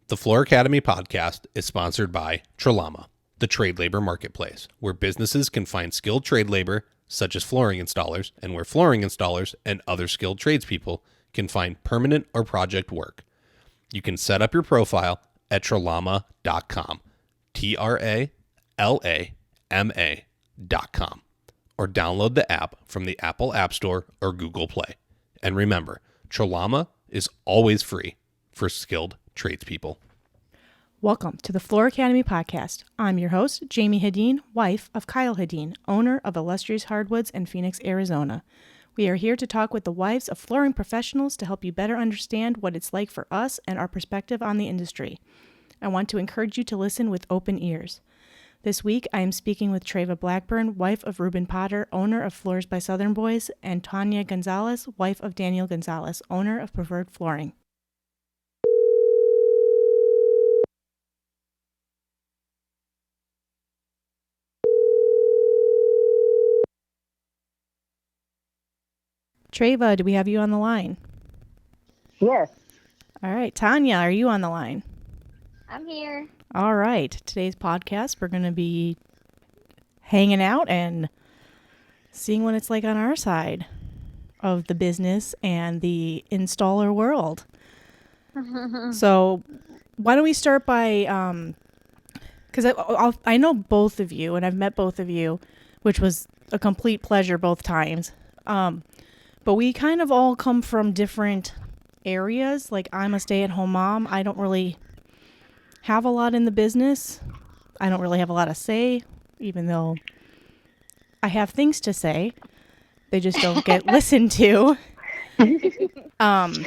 The Floor Academy podcast is sponsored by Trelama, the trade labor marketplace, where businesses can find skilled trade labor, such as flooring installers, and where flooring installers and other skilled tradespeople can find permanent or project work. You can set up your profile at trelama.com, TRALAMA.com, or download the app from the Apple App Store or Google Play. And remember, Trelama is always free for skilled tradespeople. Welcome to the Floor Academy podcast. I'm your host, Jamie Hedin, wife of Kyle Hedin, owner of Illustrious Hardwoods in Phoenix, Arizona. We are here to talk with the wives of flooring professionals to help you better understand what it's like for us and our perspective on the industry. I want to encourage you to listen with open ears. This week, I am speaking with Treva Blackburn, wife of Rueben Potter, owner of Floors by Southern Boys, and Tanya Gonzalez, wife of Daniel Gonzalez, owner of Preferred Flooring. Treva, do we have you on the line? Yes. All right. Tanya, are you on the line? I'm here. All right. Today's podcast, we're going to be hanging out and seeing what it's like on our side of the business and the installer world. So why don't we start by, because I know both of you, and I've met both of you, which was a complete pleasure both times. But we kind of all come from different areas. Like, I'm a stay-at-home mom. I don't really have a lot in the business. I don't really have a lot to say, even though I have things to say. They just don't get listened to. But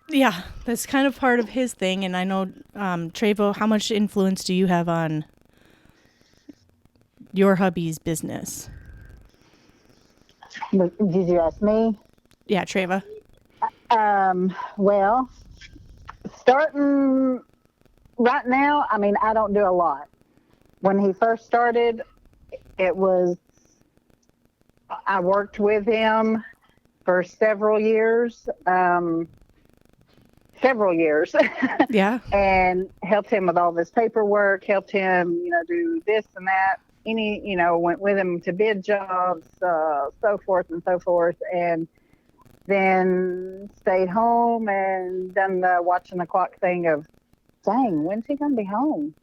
yeah, that's kind of part of his thing. And I know, Treva, how much influence do you have on your hubby's business? Did you ask me? Yeah, Treva. Well, starting right now, I mean, I don't do a lot. When he first started, I worked with him for several years. Yeah. And helped him with all this paperwork, helped him, do this and that. Went with him to bid jobs, so forth and so forth. And then stayed home and done the watching the clock thing of, dang, when's he going to be home?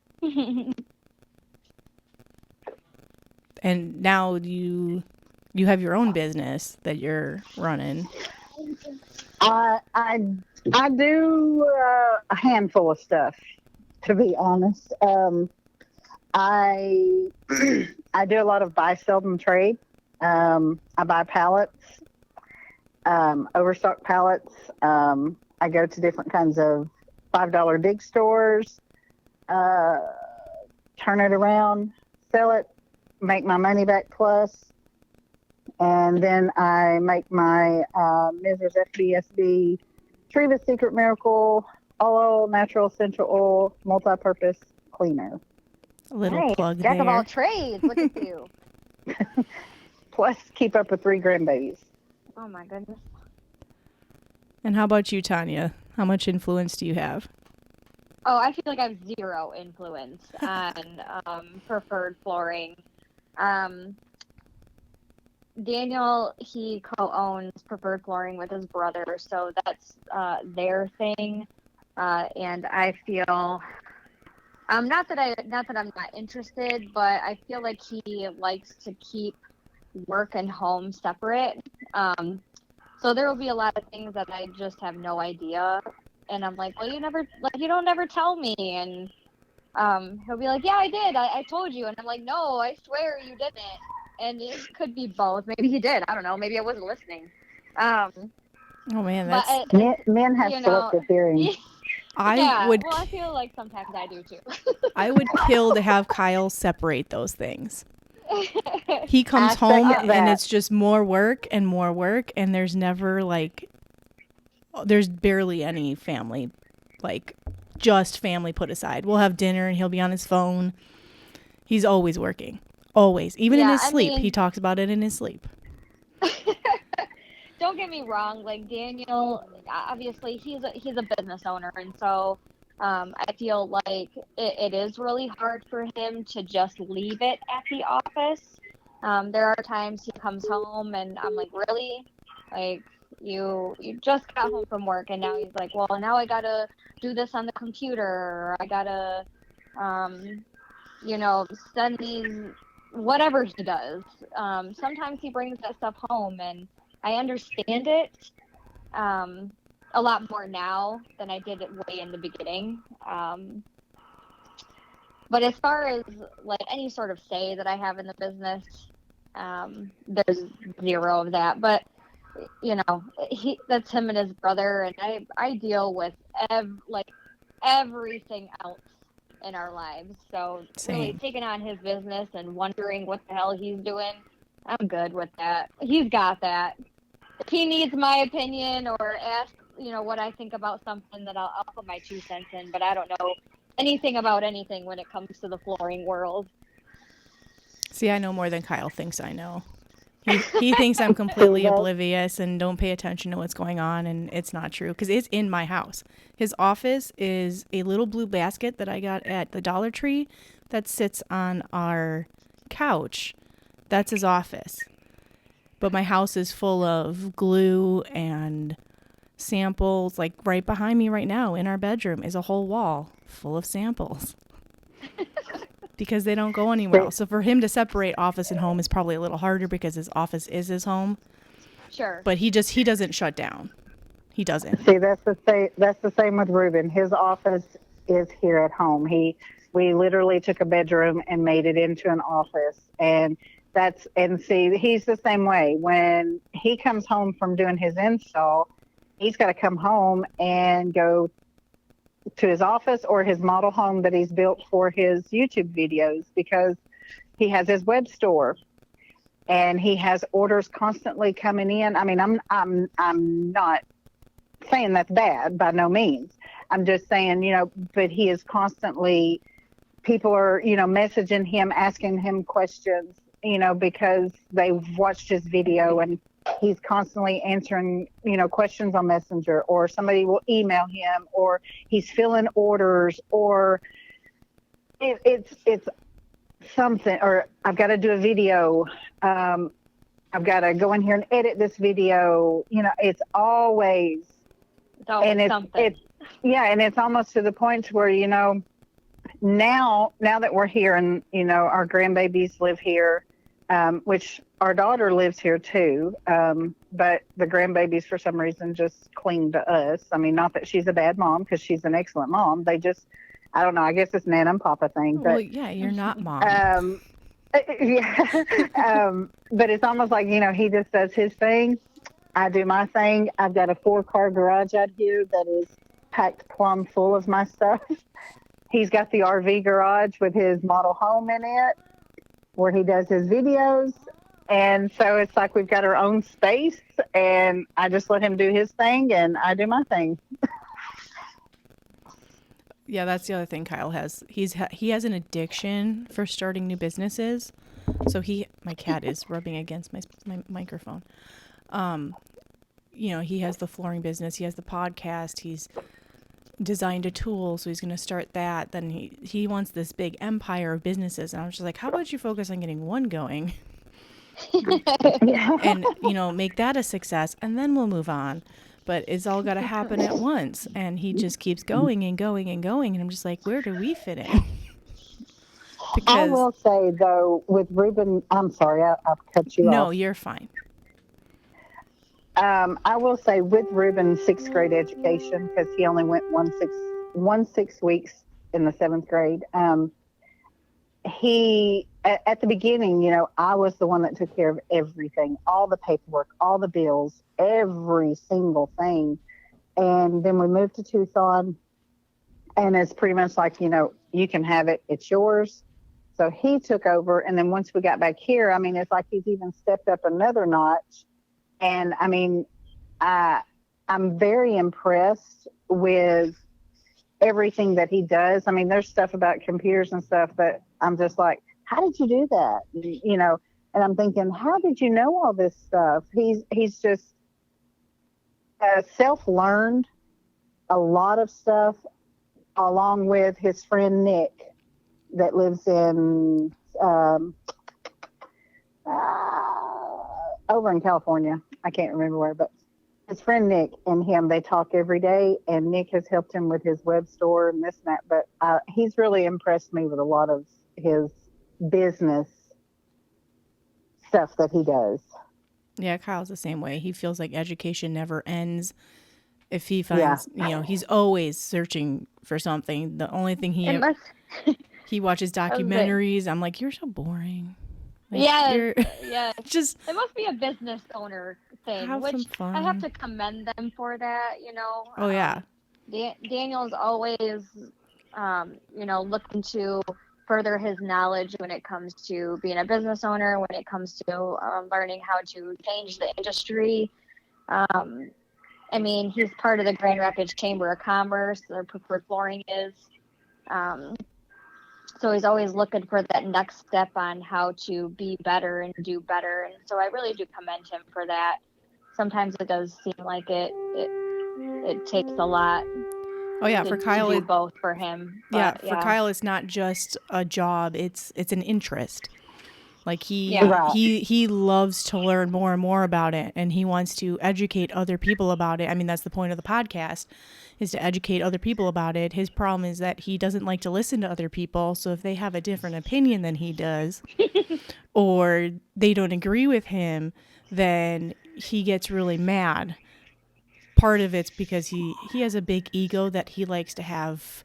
And now you have your own business that you're running. I do a handful of stuff, to be honest. I do a lot of buy, sell, and trade. I buy pallets, overstock pallets. I go to different kinds of $5 dig stores, turn it around, sell it, make my money back plus, and then I make my Mrs. FBSB Treva Secret Miracle all natural essential oil multi-purpose cleaner. A little plug Jack there. of all trades. Look at you. Plus, keep up with 3 grandbabies. Oh my goodness. And how about you, Tanya? How much influence do you have? Oh, I feel like I have zero influence on Preferred Flooring. Daniel, he co-owns Preferred Flooring with his brother, so that's their thing. And I feel, not that I'm not interested, but I feel like he likes to keep work and home separate. So there will be a lot of things that I just have no idea, and I'm like, well, you don't never tell me, and he'll be like, yeah, I did, I told you, and I'm like, no, I swear you didn't. And it could be both. Maybe he did. I don't know. Maybe I wasn't listening. Oh man, that's men have selective hearing. I feel like sometimes I do too. I would kill to have Kyle separate those things. He comes home and it's just more work, and there's never there's barely any family, just family put aside. We'll have dinner and he'll be on his phone. He's always working. Always. Even in his sleep. He talks about it in his sleep. don't get me wrong. Like Daniel, obviously he's a business owner, and so I feel like it is really hard for him to just leave it at the office. There are times he comes home and I'm like, really? Like you just got home from work and now he's like, well, now I gotta do this on the computer, or I gotta, send these, whatever he does. Sometimes he brings that stuff home and I understand it a lot more now than I did it way in the beginning. But as far as like any sort of say that I have in the business, there's zero of that. But that's him and his brother, and I deal with everything else in our lives. So really taking on his business and wondering what the hell he's doing, I'm good with that. He's got that. If he needs my opinion or ask, what I think about something, that I'll put my 2 cents in, but I don't know anything about anything when it comes to the flooring world. See, I know more than Kyle thinks I know. He thinks I'm completely oblivious and don't pay attention to what's going on, and it's not true because it's in my house. His office is a little blue basket that I got at the Dollar Tree that sits on our couch. That's his office. But my house is full of glue and samples. Like right behind me right now in our bedroom is a whole wall full of samples. Because they don't go anywhere else. So for him to separate office and home is probably a little harder because his office is his home. Sure. But he doesn't shut down. He doesn't. See, that's the same with Rueben. His office is here at home. We literally took a bedroom and made it into an office, and he's the same way. When he comes home from doing his install, he's got to come home and go to his office or his model home that he's built for his YouTube videos, because he has his web store and he has orders constantly coming in. I mean, I'm not saying that's bad, by no means. I'm just saying, but he is constantly, people are, messaging him, asking him questions, because they've watched his video, and he's constantly answering, questions on Messenger, or somebody will email him, or he's filling orders, or it's something, or I've got to do a video. I've got to go in here and edit this video. It's always something. And it's almost to the point where, now that we're here and, our grandbabies live here, which our daughter lives here too. But the grandbabies, for some reason, just cling to us. I mean, not that she's a bad mom, because she's an excellent mom. They just, I don't know, I guess it's Nan and Papa thing. But, well, yeah, you're not mom. Yeah. But it's almost like, he just does his thing. I do my thing. I've got a 4-car garage out here that is packed plumb full of my stuff. He's got the RV garage with his model home in it, where he does his videos. And so it's like we've got our own space, and I just let him do his thing and I do my thing. Yeah, that's the other thing Kyle has. He has an addiction for starting new businesses. So my cat is rubbing against my microphone. He has the flooring business. He has the podcast. He's designed a tool, so he's going to start that. Then he wants this big empire of businesses. And I was just like, how about you focus on getting one going and, make that a success, and then we'll move on. But it's all got to happen at once. And he just keeps going and going and going. And I'm just like, where do we fit in? I will say, though, with Rueben, I'm sorry, I've cut you off. No, you're fine. I will say with Rueben's 6th grade education, because he only went one 6 weeks in the 7th grade. He, at the beginning, I was the one that took care of everything, all the paperwork, all the bills, every single thing. And then we moved to Tucson, and it's pretty much like, you can have it, it's yours. So he took over. And then once we got back here, I mean, it's like he's even stepped up another notch. And I mean, I'm very impressed with everything that he does. I mean, there's stuff about computers and stuff that I'm just like, how did you do that? And I'm thinking, how did you know all this stuff? He's just self-learned a lot of stuff along with his friend Nick that lives in over in California. I can't remember where, but his friend Nick and him, they talk every day, and Nick has helped him with his web store and this and that. But he's really impressed me with a lot of his business stuff that he does. Yeah, Kyle's the same way. He feels like education never ends. If he finds, he's always searching for something. The only thing he watches documentaries. I'm like, you're so boring. Like, yeah. Just it must be a business owner thing, which I have to commend them for that. Oh yeah. Daniel's always, looking to further his knowledge when it comes to being a business owner, when it comes to learning how to change the industry. He's part of the Grand Rapids Chamber of Commerce. Their preferred flooring is. So he's always looking for that next step on how to be better and do better. And so I really do commend him for that. Sometimes it does seem like it takes a lot. Oh yeah, for Kyle, to do both for him. But, for Kyle, it's not just a job; it's an interest. Like he loves to learn more and more about it, and he wants to educate other people about it. I mean, that's the point of the podcast, is to educate other people about it. His problem is that he doesn't like to listen to other people. So if they have a different opinion than he does, or they don't agree with him, then he gets really mad. Part of it's because he has a big ego that he likes to have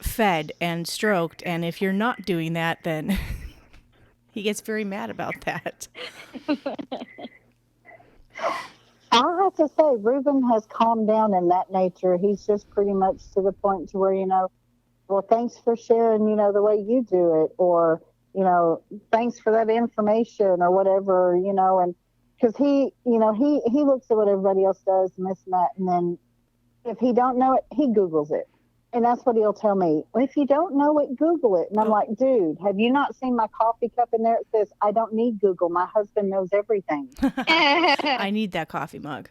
fed and stroked. And if you're not doing that, then he gets very mad about that. I have to say, Rueben has calmed down in that nature. He's just pretty much to the point to where, well, thanks for sharing, the way you do it, or, thanks for that information or whatever, and because he looks at what everybody else does and this and that. And then if he don't know it, he Googles it. And that's what he'll tell me. Well, if you don't know it, Google it. And I'm like, dude, have you not seen my coffee cup in there? It says, I don't need Google. My husband knows everything. I need that coffee mug.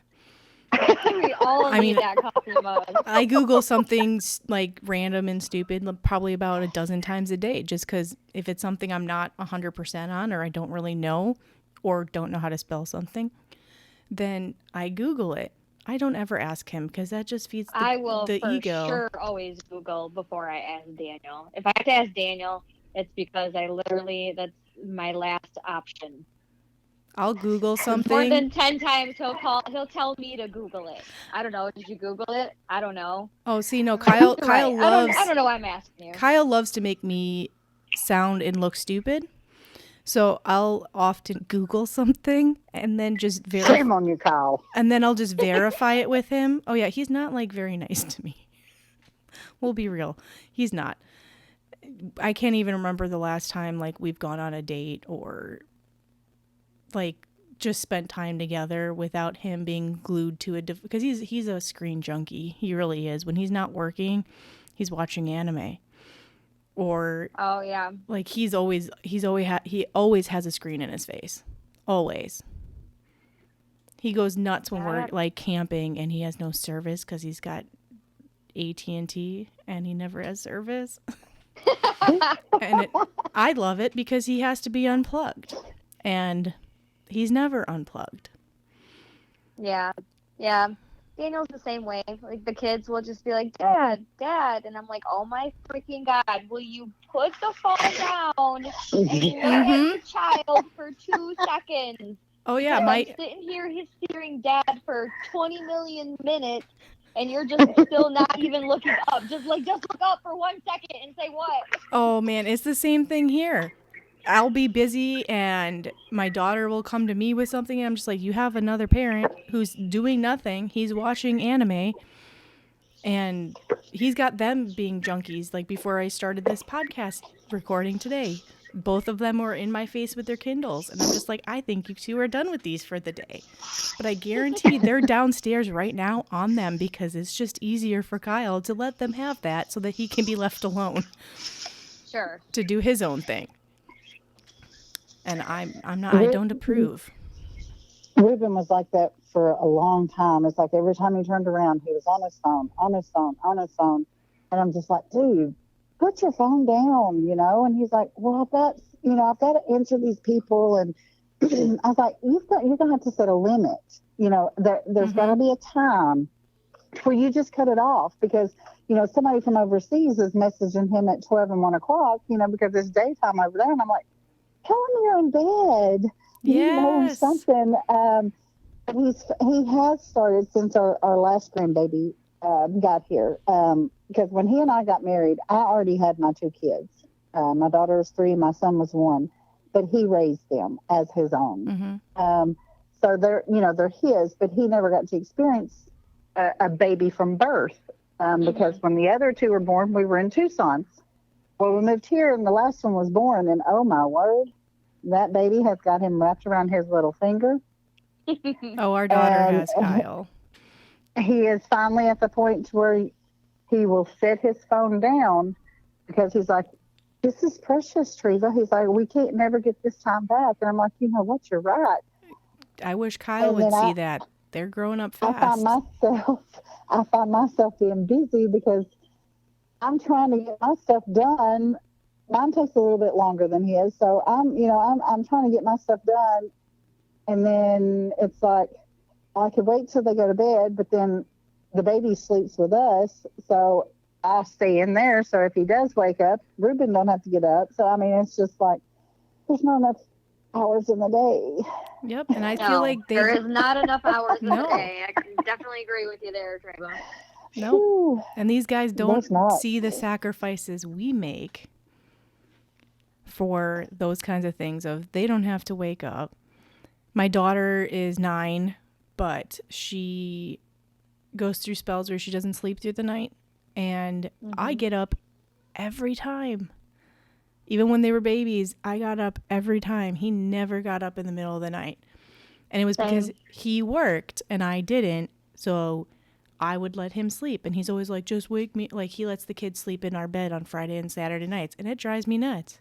We all need that coffee mug. I Google something like random and stupid probably about a dozen times a day, just because if it's something I'm not 100% on, or I don't really know, or don't know how to spell something, then I Google it. I don't ever ask him because that just feeds the ego. I will for sure always Google before I ask Daniel. If I have to ask Daniel, it's because that's my last option. I'll Google something. More than 10 times he'll tell me to Google it. I don't know. Did you Google it? I don't know. Oh, see, no, Kyle loves. I don't know why I'm asking you. Kyle loves to make me sound and look stupid. So I'll often Google something and then just verify. Shame on you, Kyle. And then I'll just verify it with him. Oh yeah, he's not like very nice to me. We'll be real. He's not. I can't even remember the last time like we've gone on a date or like just spent time together without him being glued to because he's a screen junkie. He really is. When he's not working, he's watching anime. Or like he always has a screen in his face. Always. He goes nuts when we're like camping and he has no service because he's got AT&T and he never has service. And I love it because he has to be unplugged and he's never unplugged. Yeah. Daniel's the same way. Like the kids will just be like, Dad, and I'm like, oh my freaking God, will you put the phone down and look at the child for 2 seconds? Oh yeah, I'm sitting here hearing Dad for 20 million minutes, and you're just still not even looking up. Just look up for 1 second and say what? Oh man, it's the same thing here. I'll be busy and my daughter will come to me with something and I'm just like, you have another parent who's doing nothing. He's watching anime and he's got them being junkies. Like before I started this podcast recording today, both of them were in my face with their Kindles. And I'm just like, I think you two are done with these for the day. But I guarantee they're downstairs right now on them because it's just easier for Kyle to let them have that so that he can be left alone. Sure. To do his own thing. And I'm not. I don't approve. Ruben was like that for a long time. It's like every time he turned around, he was on his phone, on his phone, on his phone. And I'm just like, dude, put your phone down, you know? And he's like, well, I've got to answer these people. And I was like, you're going to have to set a limit. You know, there's got to be a time where you just cut it off, because, you know, somebody from overseas is messaging him at 12 and 1 o'clock, you know, because it's daytime over there. And I'm like, tell him you're in bed. You know, something. He has started since our last grandbaby got here. Because when he and I got married, I already had my 2 kids. My daughter was 3, my son was 1, but he raised them as his own. So they're his, but he never got to experience a baby from birth, because when the other 2 were born, we were in Tucson. Well, we moved here, and the last one was born, and oh my word, that baby has got him wrapped around his little finger. Oh, our daughter has Kyle. He is finally at the point where he will set his phone down, because he's like, this is precious, Treva. He's like, we can't never get this time back. And I'm like, you know what? You're right. I wish Kyle would see that. They're growing up fast. I find myself being busy because I'm trying to get my stuff done. Mine takes a little bit longer than his, so I'm trying to get my stuff done, and then it's like I could wait till they go to bed, but then the baby sleeps with us, so I stay in there. So if he does wake up, Ruben don't have to get up. So I mean, it's just like there's not enough hours in the day. Yep, and I feel like there is not enough hours in the day. I can definitely agree with you there, Treva. Nope. And these guys don't see the sacrifices we make for those kinds of things. Of they don't have to wake up. My daughter is 9, but she goes through spells where she doesn't sleep through the night, and I get up every time. Even when they were babies, I got up every time. He never got up in the middle of the night. And it was because he worked and I didn't. So I would let him sleep. And he's always like, just wake me. Like, he lets the kids sleep in our bed on Friday and Saturday nights. And it drives me nuts.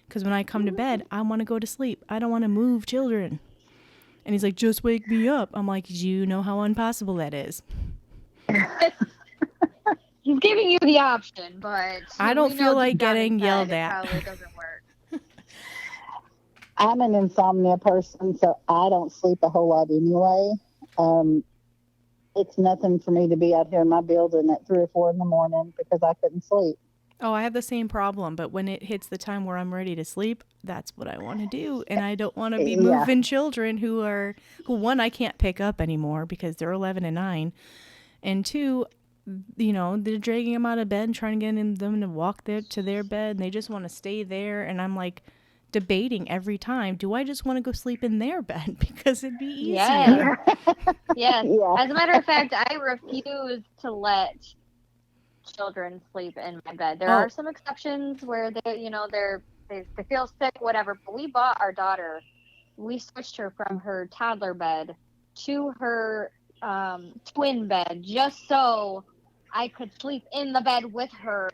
Because when I come to bed, I want to go to sleep. I don't want to move children. And he's like, just wake me up. I'm like, you know how impossible that is. He's giving you the option, but I don't feel like getting yelled at. It probably doesn't work. I'm an insomnia person, so I don't sleep a whole lot anyway. It's nothing for me to be out here in my building at 3 or 4 in the morning because I couldn't sleep. Oh, I have the same problem, but when it hits the time where I'm ready to sleep, that's what I want to do. And I don't want to be moving children who one, I can't pick up anymore because they're 11 and 9. And 2, you know, they're dragging them out of bed and trying to get them to walk to their bed, and they just want to stay there. And I'm like debating every time, do I just want to go sleep in their bed because it'd be easier? Yes. As a matter of fact, I refuse to let children sleep in my bed. There are some exceptions where they feel sick, whatever. But we bought our daughter. We switched her from her toddler bed to her twin bed just so I could sleep in the bed with her,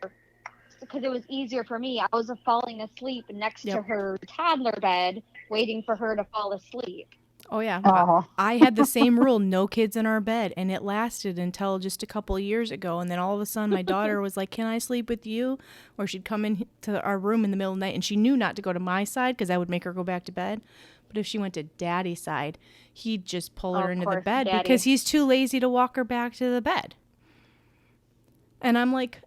because it was easier for me. I was falling asleep next to her toddler bed, waiting for her to fall asleep. Oh, yeah. I had the same rule, no kids in our bed, and it lasted until just a couple of years ago, and then all of a sudden my daughter was like, can I sleep with you? Or she'd come into our room in the middle of the night, and she knew not to go to my side because I would make her go back to bed. But if she went to Daddy's side, he'd just pull her into the bed because he's too lazy to walk her back to the bed. And I'm like,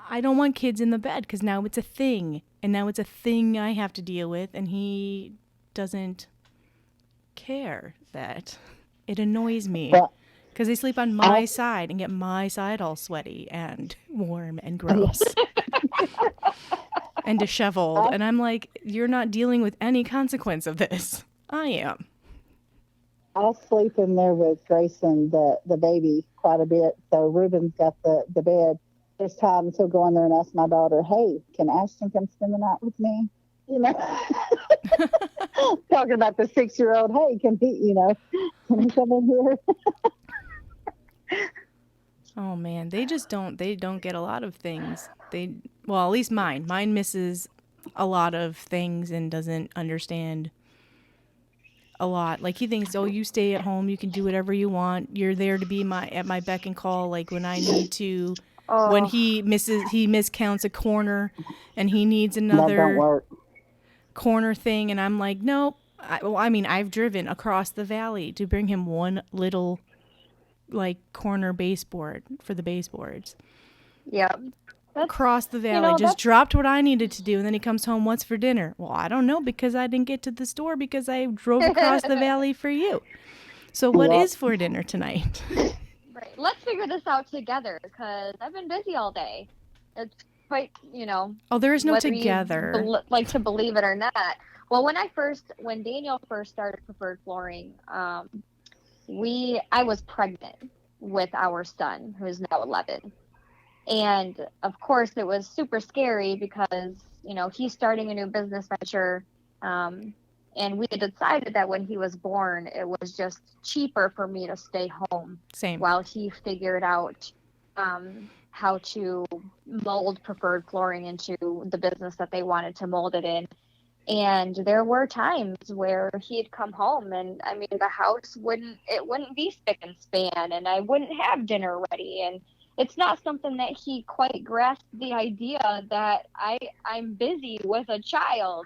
I don't want kids in the bed because now it's a thing. And now it's a thing I have to deal with. And he doesn't care that. It annoys me because they sleep on my side and get my side all sweaty and warm and gross and disheveled. And I'm like, you're not dealing with any consequence of this. I am. I'll sleep in there with Grayson, the baby, quite a bit. So Ruben's got the bed. There's times he'll go in there and ask my daughter, hey, can Ashton come spend the night with me? You know, talking about the 6-year-old, hey, can he come in here? Oh man, they don't get a lot of things. At least mine misses a lot of things and doesn't understand a lot. Like he thinks, oh, you stay at home, you can do whatever you want. You're there to be at my beck and call. Like when I need to, when he miscounts a corner, and he needs That don't another work. corner thing, and I'm like, nope. I've driven across the valley to bring him one little, like corner baseboard for the baseboards. Yep. Across the valley, just dropped what I needed to do, and then he comes home, what's for dinner? Well, I don't know, because I didn't get to the store because I drove across the valley for you. So what is for dinner tonight? Right. Let's figure this out together, because I've been busy all day. It's quite, Oh, there is no together. Like to believe it or not. Well, when Daniel first started Preferred Flooring, I was pregnant with our son, who is now 11. And of course, it was super scary because, he's starting a new business venture. And we decided that when he was born, it was just cheaper for me to stay home. Same. While he figured out how to mold Preferred Flooring into the business that they wanted to mold it in. And there were times where he'd come home and, the house wouldn't be spick and span, and I wouldn't have dinner ready. And it's not something that he quite grasped the idea that I'm busy with a child,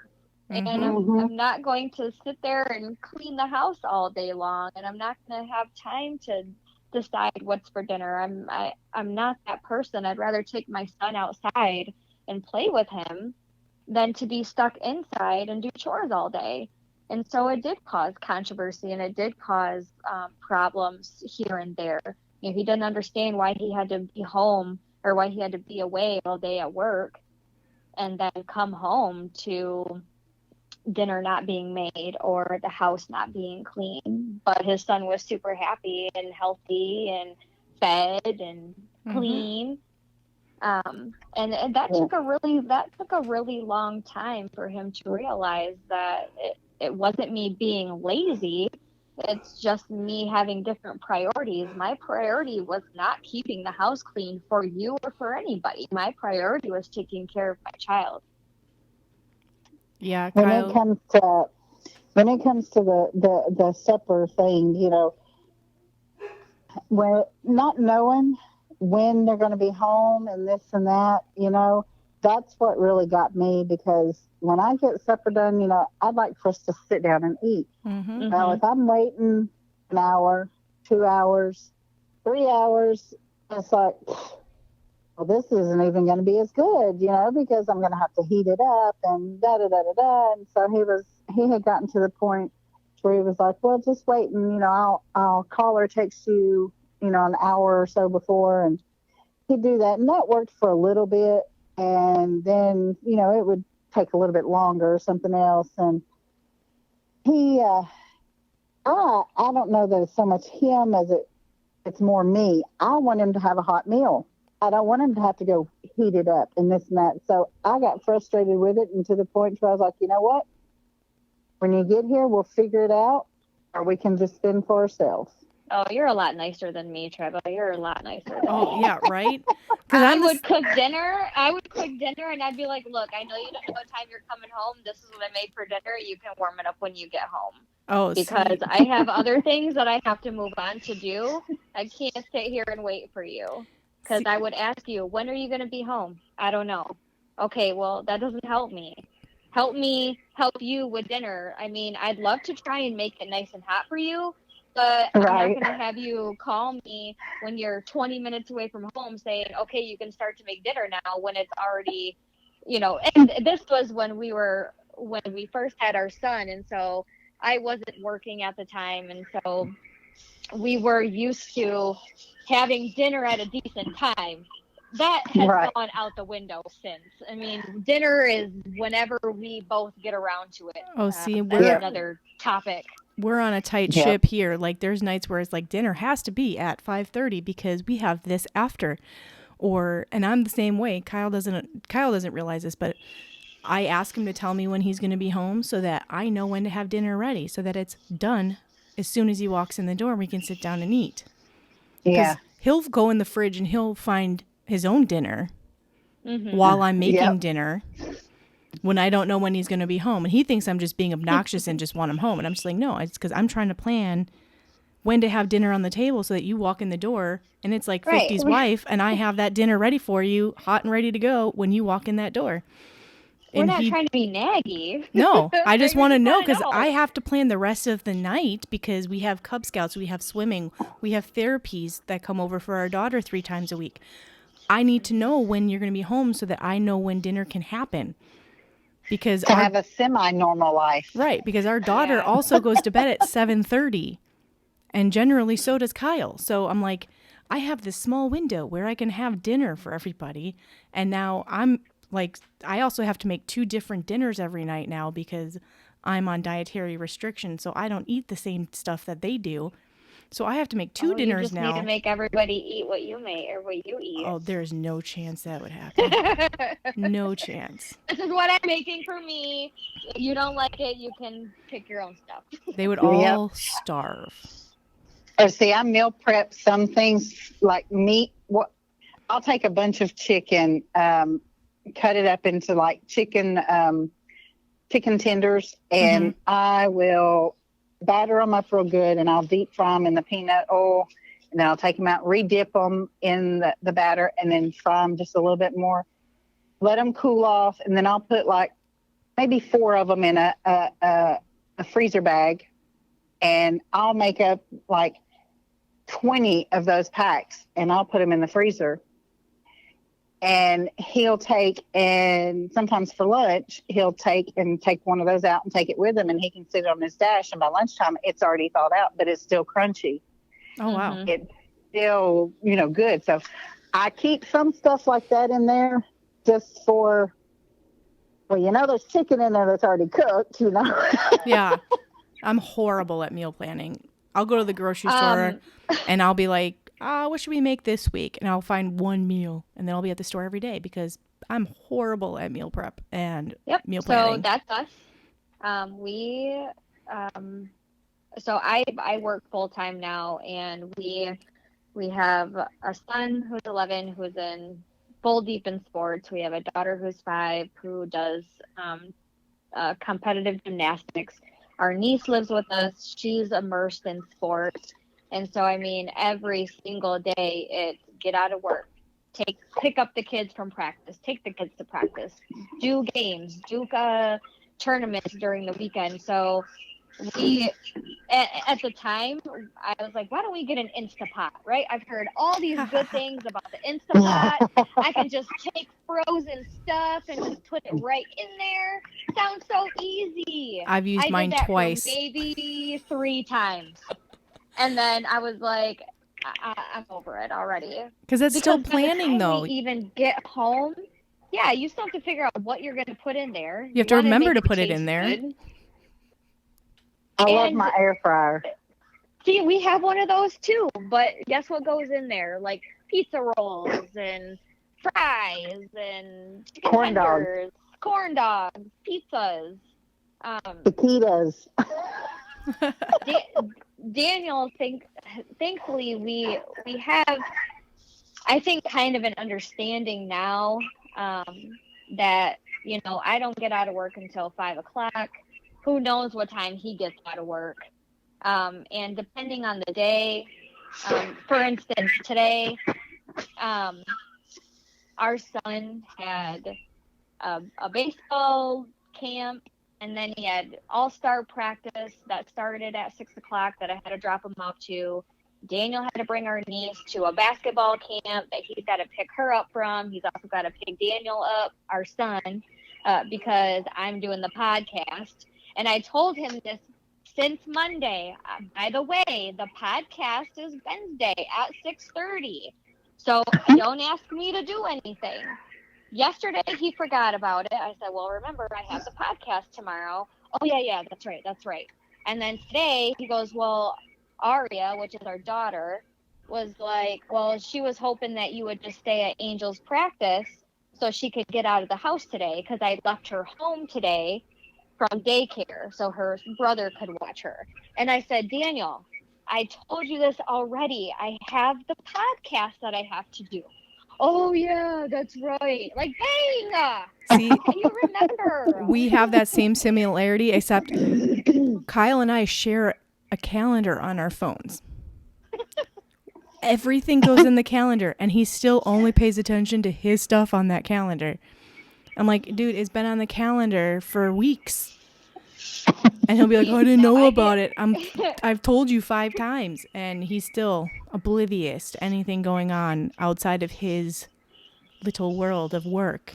and I'm not going to sit there and clean the house all day long, and I'm not going to have time to decide what's for dinner. I'm not that person. I'd rather take my son outside and play with him than to be stuck inside and do chores all day. And so it did cause controversy, and it did cause problems here and there. He didn't understand why he had to be home, or why he had to be away all day at work and then come home to dinner not being made or the house not being clean. But his son was super happy and healthy and fed and clean. And that took a really long time for him to realize that it wasn't me being lazy. It's just me having different priorities. My priority was not keeping the house clean for you or for anybody. My priority was taking care of my child. Yeah, Kyle. When it comes to the supper thing, when not knowing when they're going to be home and this and that, that's what really got me, because when I get supper done, I'd like for us to sit down and eat. Now, if I'm waiting an hour, 2 hours, 3 hours, it's like, well, this isn't even going to be as good, because I'm going to have to heat it up and da-da-da-da-da. And so he had gotten to the point where he was like, well, just wait and, I'll call or text you, an hour or so before. And he'd do that. And that worked for a little bit. And then, it would take a little bit longer or something else. And he, I don't know that it's so much him as it's more me. I want him to have a hot meal. I don't want him to have to go heat it up and this and that. So I got frustrated with it, and to the point where I was like, you know what? When you get here, we'll figure it out, or we can just fend for ourselves. Oh, you're a lot nicer than me, Treva. You're a lot nicer than me. Oh, yeah, right? I would cook dinner, and I'd be like, look, I know you don't know what time you're coming home. This is what I made for dinner. You can warm it up when you get home. Oh, because I have other things that I have to move on to do. I can't sit here and wait for you. Because I would ask you, when are you going to be home? I don't know. Okay, well, that doesn't help me. Help you with dinner. I'd love to try and make it nice and hot for you, but I'm not going to have you call me when you're 20 minutes away from home saying, okay, you can start to make dinner now, when it's already, and this was when we first had our son. And so I wasn't working at the time. And so we were used to having dinner at a decent time. That has gone out the window since. Dinner is whenever we both get around to it. Oh, see, that's another topic. We're on a tight ship here. Like, there's nights where it's like dinner has to be at 5:30 because we have this after. And I'm the same way. Kyle doesn't realize this, but I ask him to tell me when he's going to be home so that I know when to have dinner ready, so that it's done as soon as he walks in the door. We can sit down and eat. Yeah. He'll go in the fridge and he'll find his own dinner while I'm making dinner. when I don't know when he's going to be home. And he thinks I'm just being obnoxious and just want him home. And I'm just like, no, it's because I'm trying to plan when to have dinner on the table so that you walk in the door and it's like 50's wife and I have that dinner ready for you, hot and ready to go when you walk in that door. We're not trying to be naggy. No, I just want to know because I have to plan the rest of the night because we have Cub Scouts, we have swimming, we have therapies that come over for our daughter 3 times a week. I need to know when you're going to be home so that I know when dinner can happen. Because to have a semi-normal life. Right, because our daughter also goes to bed at 7:30, and generally so does Kyle. So I'm like, I have this small window where I can have dinner for everybody, and now I'm like, I also have to make 2 different dinners every night now because I'm on dietary restriction, so I don't eat the same stuff that they do. So I have to make 2 dinners you just now. Need to make everybody eat what you make or what you eat. Oh, there's no chance that would happen. No chance. This is what I'm making for me. If you don't like it, you can pick your own stuff. They would all starve. Or see, I meal prep some things like meat. I'll take a bunch of chicken, cut it up into like chicken tenders, and I will batter them up real good, and I'll deep fry them in the peanut oil, and then I'll take them out, re-dip them in the batter, and then fry them just a little bit more. Let them cool off, and then I'll put like maybe 4 of them in a freezer bag, and I'll make up like 20 of those packs, and I'll put them in the freezer. And he'll take, and sometimes for lunch, he'll take one of those out and take it with him, and he can sit it on his dash. And by lunchtime, it's already thawed out, but it's still crunchy. Oh, wow. It's still, good. So I keep some stuff like that in there just for, there's chicken in there that's already cooked, Yeah. I'm horrible at meal planning. I'll go to the grocery store and I'll be like, what should we make this week? And I'll find one meal, and then I'll be at the store every day because I'm horrible at meal prep and meal planning. So that's us. So I work full time now, and we have a son who's 11 who's in full deep in sports. We have a daughter who's 5 who does competitive gymnastics. Our niece lives with us. She's immersed in sports. And so, every single day it's get out of work, pick up the kids from practice, take the kids to practice, do games, do tournaments during the weekend. So we, at the time, I was like, why don't we get an Instapot, right? I've heard all these good things about the Instapot. I can just take frozen stuff and just put it right in there. Sounds so easy. I've used mine twice. Maybe 3 times. And then I was like, I'm over it already. Because that's still planning, though. We even get home, you still have to figure out what you're going to put in there. You have to remember to put it in there. Good. I love my air fryer. See, we have one of those too, but guess what goes in there? Like pizza rolls and fries and corn dogs, pizzas, taquitos. Daniel, thankfully we have, I think, kind of an understanding now that, I don't get out of work until 5 o'clock. Who knows what time he gets out of work. And depending on the day, for instance, today, our son had a baseball camp, and then he had all-star practice that started at 6 o'clock that I had to drop him off to. Daniel had to bring our niece to a basketball camp that he's got to pick her up from. He's also got to pick Daniel up, our son, because I'm doing the podcast. And I told him this since Monday. By the way, the podcast is Wednesday at 6:30. So don't ask me to do anything. Yesterday, he forgot about it. I said, well, remember, I have the podcast tomorrow. Oh, yeah, that's right. And then today, he goes, well, Aria, which is our daughter, was like, well, she was hoping that you would just stay at Angel's practice so she could get out of the house today because I left her home today from daycare so her brother could watch her. And I said, Daniel, I told you this already. I have the podcast that I have to do. oh yeah, that's right. Like, dang! See, Can you remember? we have that same similarity, except Kyle and I share a calendar on our phones. Everything goes in the calendar, and he still only pays attention to his stuff on that calendar. I'm like, dude, it's been on the calendar for weeks. And he'll be like, oh, I didn't know about it. I've told you 5 times. And he's still oblivious to anything going on outside of his little world of work.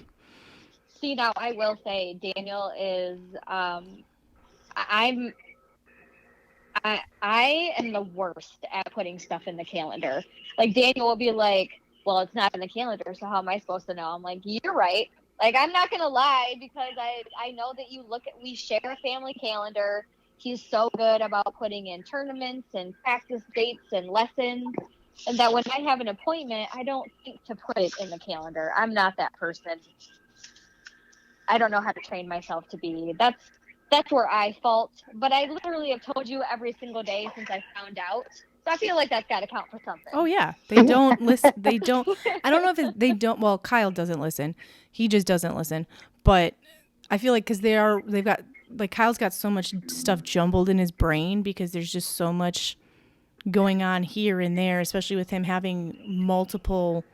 See, now I will say Daniel is, I am the worst at putting stuff in the calendar. Like, Daniel will be like, well, it's not in the calendar, so how am I supposed to know? I'm like, you're right. Like, I'm not going to lie, because I know that we share a family calendar. He's so good about putting in tournaments and practice dates and lessons, and that when I have an appointment, I don't think to put it in the calendar. I'm not that person. I don't know how to train myself to be. That's where I fault. But I literally have told you every single day since I found out. So I feel like that's got to count for something. Oh, yeah. They don't listen. They don't. I don't know if they don't. Well, Kyle doesn't listen. He just doesn't listen. But I feel like because they've got, like, Kyle's got so much stuff jumbled in his brain because there's just so much going on here and there, especially with him having multiple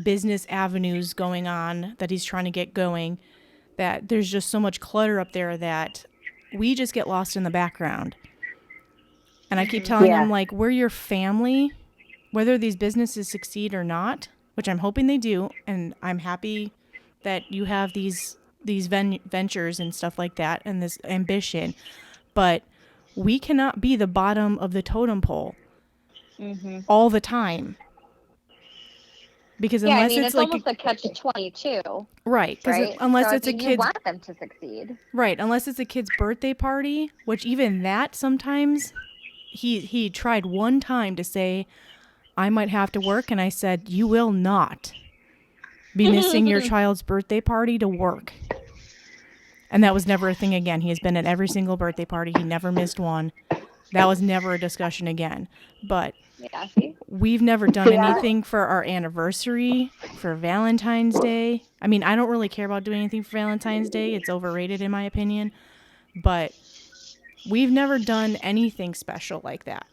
business avenues going on that he's trying to get going, that there's just so much clutter up there that we just get lost in the background. And I keep telling him, like, we're your family, whether these businesses succeed or not, which I'm hoping they do. And I'm happy that you have these ventures and stuff like that and this ambition. But we cannot be the bottom of the totem pole all the time. Because unless it's like almost a catch-22. Right. Because unless it's a kid's... You want them to succeed. Right. Unless it's a kid's birthday party, which even that sometimes... He tried one time to say, I might have to work, and I said, you will not be missing your child's birthday party to work. And that was never a thing again. He has been at every single birthday party. He never missed one. That was never a discussion again. But we've never done anything for our anniversary, for Valentine's Day. I mean, I don't really care about doing anything for Valentine's Day. It's overrated in my opinion. But we've never done anything special like that.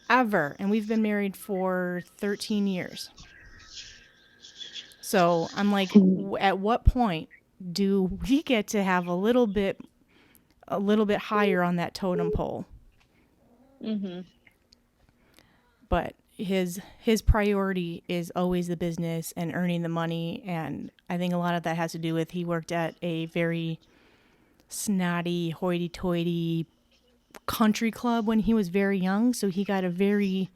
Ever. And we've been married for 13 years. So I'm like, at what point do we get to have a little bit higher on that totem pole? Mm-hmm. But his priority is always the business and earning the money. And I think a lot of that has to do with he worked at a very snotty, hoity-toity country club when he was very young. So he got a very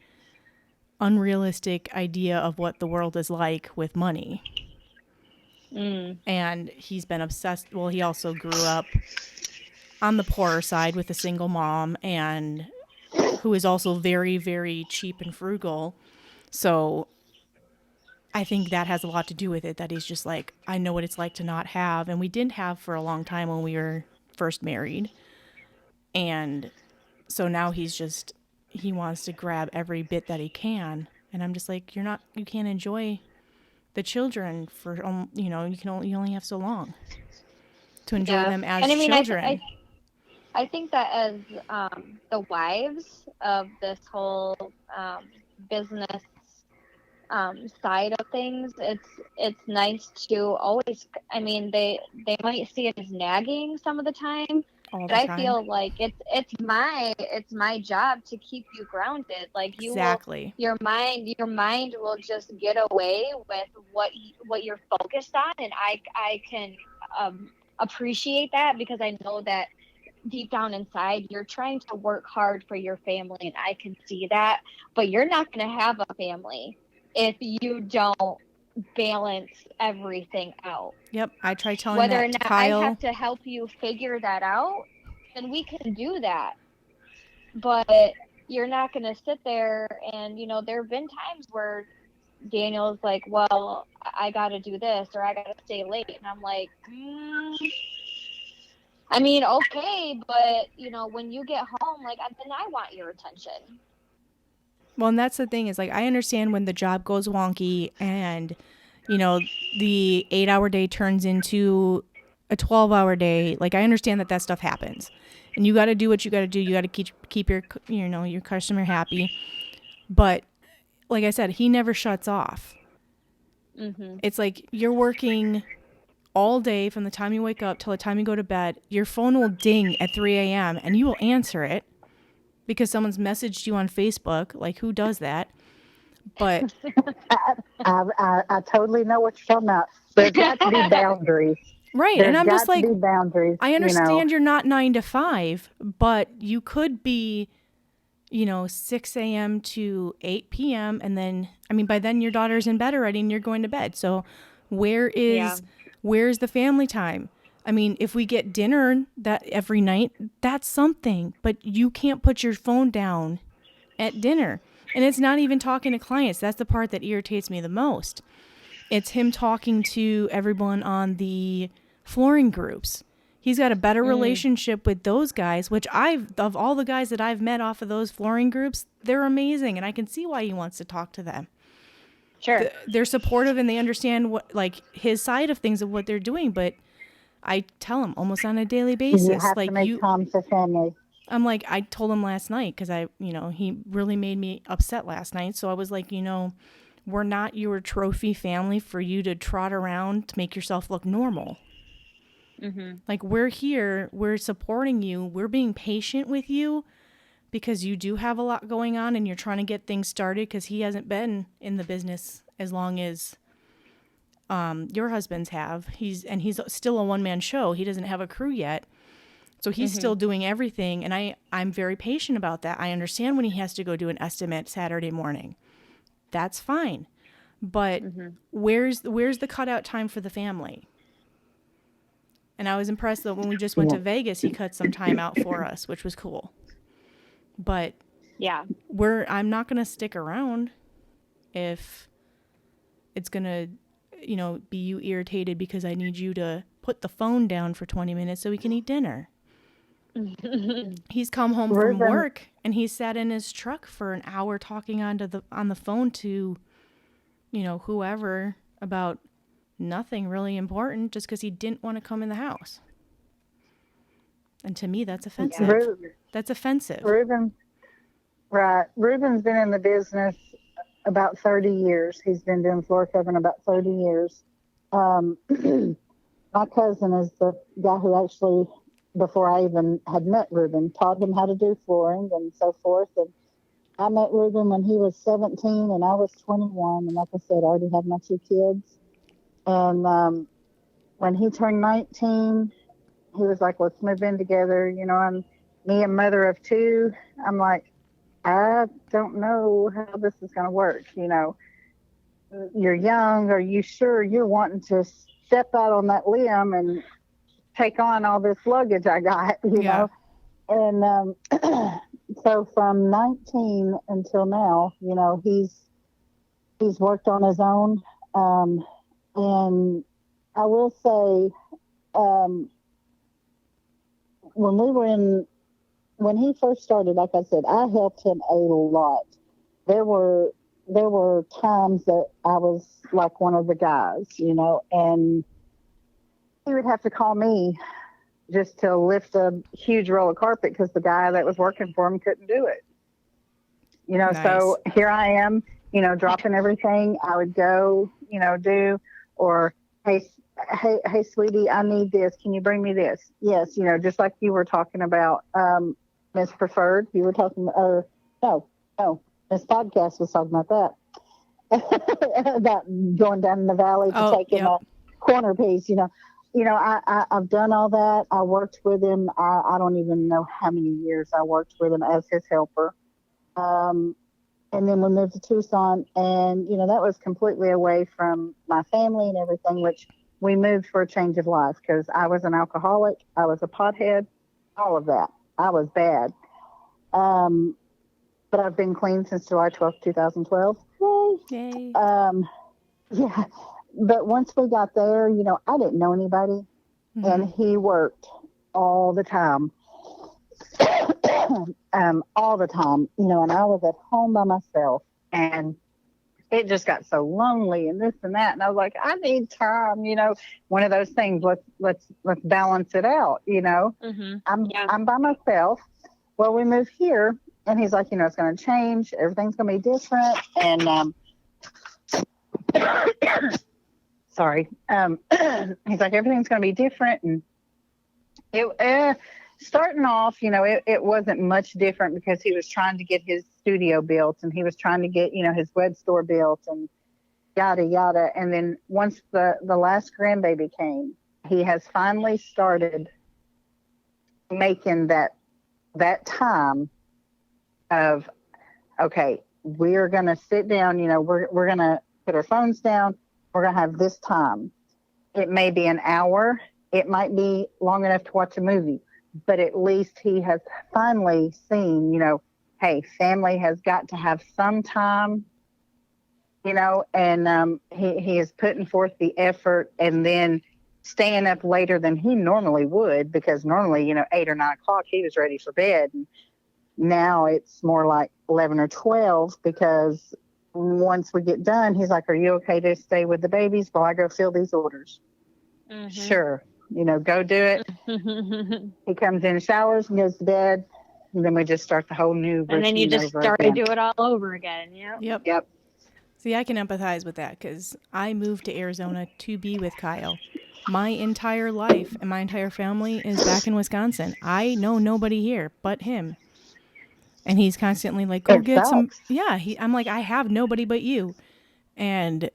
unrealistic idea of what the world is like with money. And he's been obsessed. Well, he also grew up on the poorer side with a single mom and who is also very, very cheap and frugal. So I think that has a lot to do with it, that he's just like, I know what it's like to not have. And we didn't have for a long time when we were first married. And so now he wants to grab every bit that he can. And I'm just like, you can't enjoy the children for, you only have so long to enjoy them as children. I think that as the wives of this whole business side of things, it's nice to always, they might see it as nagging some of the time. But I feel like it's my job to keep you grounded. Like your mind will just get away with what you're focused on, and I can appreciate that, because I know that deep down inside you're trying to work hard for your family, and I can see that. But you're not going to have a family if you don't balance everything out. Yep, I try telling whether that or not to Kyle. I have to help you figure that out, then we can do that. But you're not going to sit there and, there have been times where Daniel's like, well, I got to do this, or I got to stay late. And I'm like, okay, but, when you get home, like, then I want your attention. Well, and that's the thing is, like, I understand when the job goes wonky and, you know, the 8-hour day turns into a 12-hour day. Like, I understand that stuff happens. And you got to do what you got to do. You got to keep your, you know, your customer happy. But like I said, he never shuts off. Mm-hmm. It's like you're working all day from the time you wake up till the time you go to bed. Your phone will ding at 3 a.m. and you will answer it because someone's messaged you on Facebook. Like, who does that? But I totally know what you're talking about. There's got to be boundaries. Right. There's and I'm just like, boundaries, I understand you're not 9 to 5, but you could be, you know, 6 a.m. to 8 p.m. And then, I mean, by then your daughter's in bed already and you're going to bed. So where's the family time? I mean, if we get dinner that every night, that's something, but you can't put your phone down at dinner. And it's not even talking to clients. That's the part that irritates me the most. It's him talking to everyone on the flooring groups. He's got a better relationship with those guys, which of all the guys that I've met off of those flooring groups, they're amazing. And I can see why he wants to talk to them. Sure. They're supportive and they understand what, like, his side of things of what they're doing. But I tell him almost on a daily basis, you have like, to make time for family. I'm like, I told him last night because he really made me upset last night. So I was like, we're not your trophy family for you to trot around to make yourself look normal. Mm-hmm. Like, we're here, we're supporting you, we're being patient with you because you do have a lot going on and you're trying to get things started because he hasn't been in the business as long as your husbands have. He's still a one-man show. He doesn't have a crew yet. So he's still doing everything, and I'm very patient about that. I understand when he has to go do an estimate Saturday morning. That's fine. But where's the cutout time for the family? And I was impressed that when we just went to Vegas, he cut some time out for us, which was cool. But yeah, I'm not going to stick around if it's going to, be you irritated because I need you to put the phone down for 20 minutes so we can eat dinner. He's come home from work and he sat in his truck for an hour talking on the phone to, whoever about nothing really important just because he didn't want to come in the house. And to me, that's offensive. That's offensive. Rueben's been in the business about 30 years. He's been doing floor covering about 30 years. My cousin is the guy who actually, before I even had met Rueben, taught him how to do flooring and so forth. And I met Rueben when he was 17 and I was 21. And like I said, I already had my 2 kids. And when he turned 19, he was like, let's move in together. I'm me, a mother of 2. I'm like, I don't know how this is going to work. You're young. Are you sure you're wanting to step out on that limb and take on all this luggage I got, you know? And so from 19 until now, he's worked on his own. And I will say, when he first started, like I said, I helped him a lot. There were times that I was like one of the guys, and he would have to call me just to lift a huge roll of carpet because the guy that was working for him couldn't do it. Nice. So here I am, dropping everything. I would go, do, or hey, sweetie, I need this. Can you bring me this? Yes, just like you were talking about, Miss Preferred. You were talking, no, Miss Podcast was talking about that. About going down in the valley to take in a corner piece, I've done all that. I worked with him. I don't even know how many years I worked with him as his helper. And then we moved to Tucson, and, that was completely away from my family and everything, which we moved for a change of life because I was an alcoholic. I was a pothead, all of that. I was bad. But I've been clean since July 12th, 2012. Yay. Yeah. But once we got there, I didn't know anybody, and he worked all the time. all the time, and I was at home by myself, and it just got so lonely and this and that. And I was like, I need time, one of those things. Let's balance it out. Mm-hmm. I'm by myself. Well, we moved here, and he's like, it's going to change. Everything's going to be different. And, sorry. He's like, everything's going to be different. And it, starting off, it wasn't much different because he was trying to get his studio built, and he was trying to get, his web store built, and yada, yada. And then once the last grandbaby came, he has finally started making that time of, okay, we're going to sit down, we're going to put our phones down. We're going to have this time. It may be an hour. It might be long enough to watch a movie, but at least he has finally seen, hey, family has got to have some time, and he is putting forth the effort, and then staying up later than he normally would, because normally, 8 or 9 o'clock, he was ready for bed. And now it's more like 11 or 12, because once we get done, he's like, are you okay to stay with the babies while I go fill these orders? Mm-hmm. Sure. Go do it. He comes in, showers, and goes to bed. And then we just start the whole new routine. And then you just start to do it all over again. Yep. See, I can empathize with that, because I moved to Arizona to be with Kyle. My entire life and my entire family is back in Wisconsin. I know nobody here but him. And he's constantly like, go get some. Yeah, I'm like, I have nobody but you. And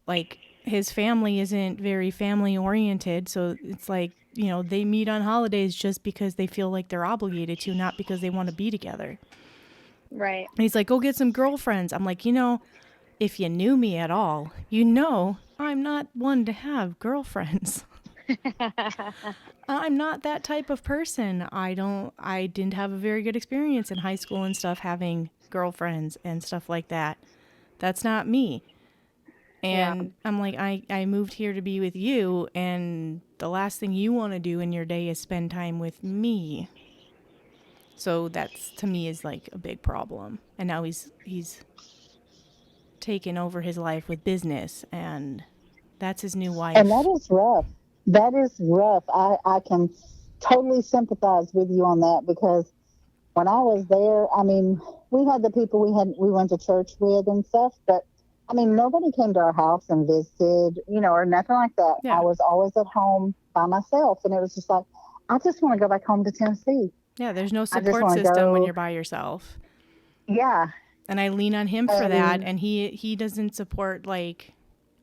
like, his family isn't very family oriented. So it's like, they meet on holidays just because they feel like they're obligated to, not because they want to be together. Right. And he's like, go get some girlfriends. I'm like, if you knew me at all, I'm not one to have girlfriends. I'm not that type of person. I didn't have a very good experience in high school and stuff, having girlfriends and stuff like that. That's not me. And I'm like, I moved here to be with you, and the last thing you want to do in your day is spend time with me. So that's, to me, is like a big problem. And now he's taken over his life with business, and that's his new wife. And that is rough. I can totally sympathize with you on that, because when I was there, we had the people we went to church with and stuff, but nobody came to our house and visited, or nothing like that. Yeah. I was always at home by myself, and it was just like, I just want to go back home to Tennessee. Yeah, there's no support system when you're by yourself. Yeah. And I lean on him for that, and he doesn't support like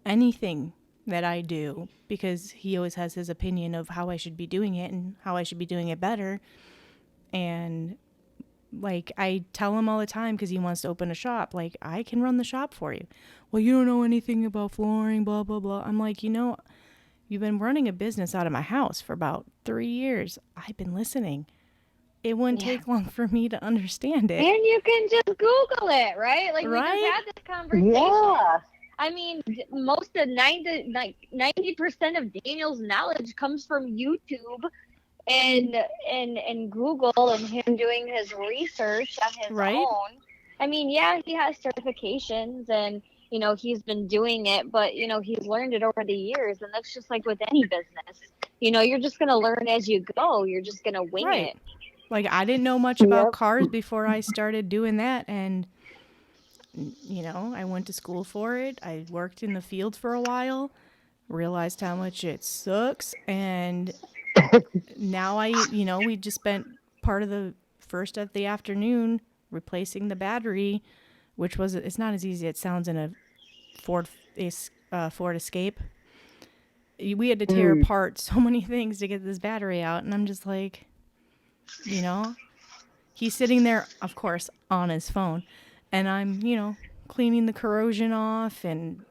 anything that I do, because he always has his opinion of how I should be doing it and how I should be doing it better. And like, I tell him all the time, because he wants to open a shop, like, I can run the shop for you. Well, you don't know anything about flooring, blah, blah, blah. I'm like, you've been running a business out of my house for about 3 years. I've been listening. It wouldn't take long for me to understand it. And you can just Google it, right? Like, right? We just had this conversation. Yeah. Most of 90% of Daniel's knowledge comes from YouTube and Google, and him doing his research on his own. He has certifications, and he's been doing it, but he's learned it over the years, and that's just like with any business. You're just gonna learn as you go. You're just gonna wing it. Like, I didn't know much about cars before I started doing that, and I went to school for it. I worked in the field for a while, realized how much it sucks, and now we just spent part of the first of the afternoon replacing the battery, which it's not as easy as it sounds in a Ford Escape. We had to tear apart so many things to get this battery out, and I'm just like, he's sitting there, of course, on his phone, and I'm, cleaning the corrosion off and,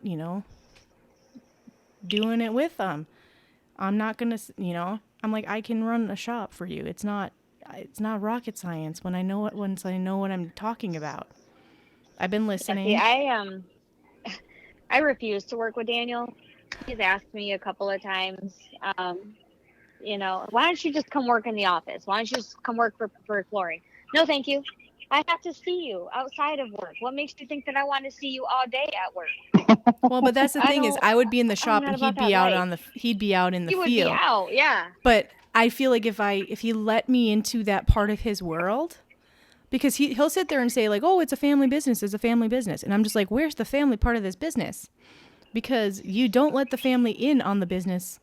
doing it with them. I'm not going to, I'm like, I can run a shop for you. It's not rocket science once I know what I'm talking about. I've been listening. I refuse to work with Daniel. He's asked me a couple of times, why don't you just come work in the office? Why don't you just come work for flooring? No, thank you. I have to see you outside of work. What makes you think that I want to see you all day at work? Well, but that's the thing is, I would be in the I'm shop not and about that life. he'd be out in the He would be field. out, yeah. But I feel like if he let me into that part of his world, because he'll sit there and say like, oh, it's a family business, and I'm just like, where's the family part of this business? Because you don't let the family in on the business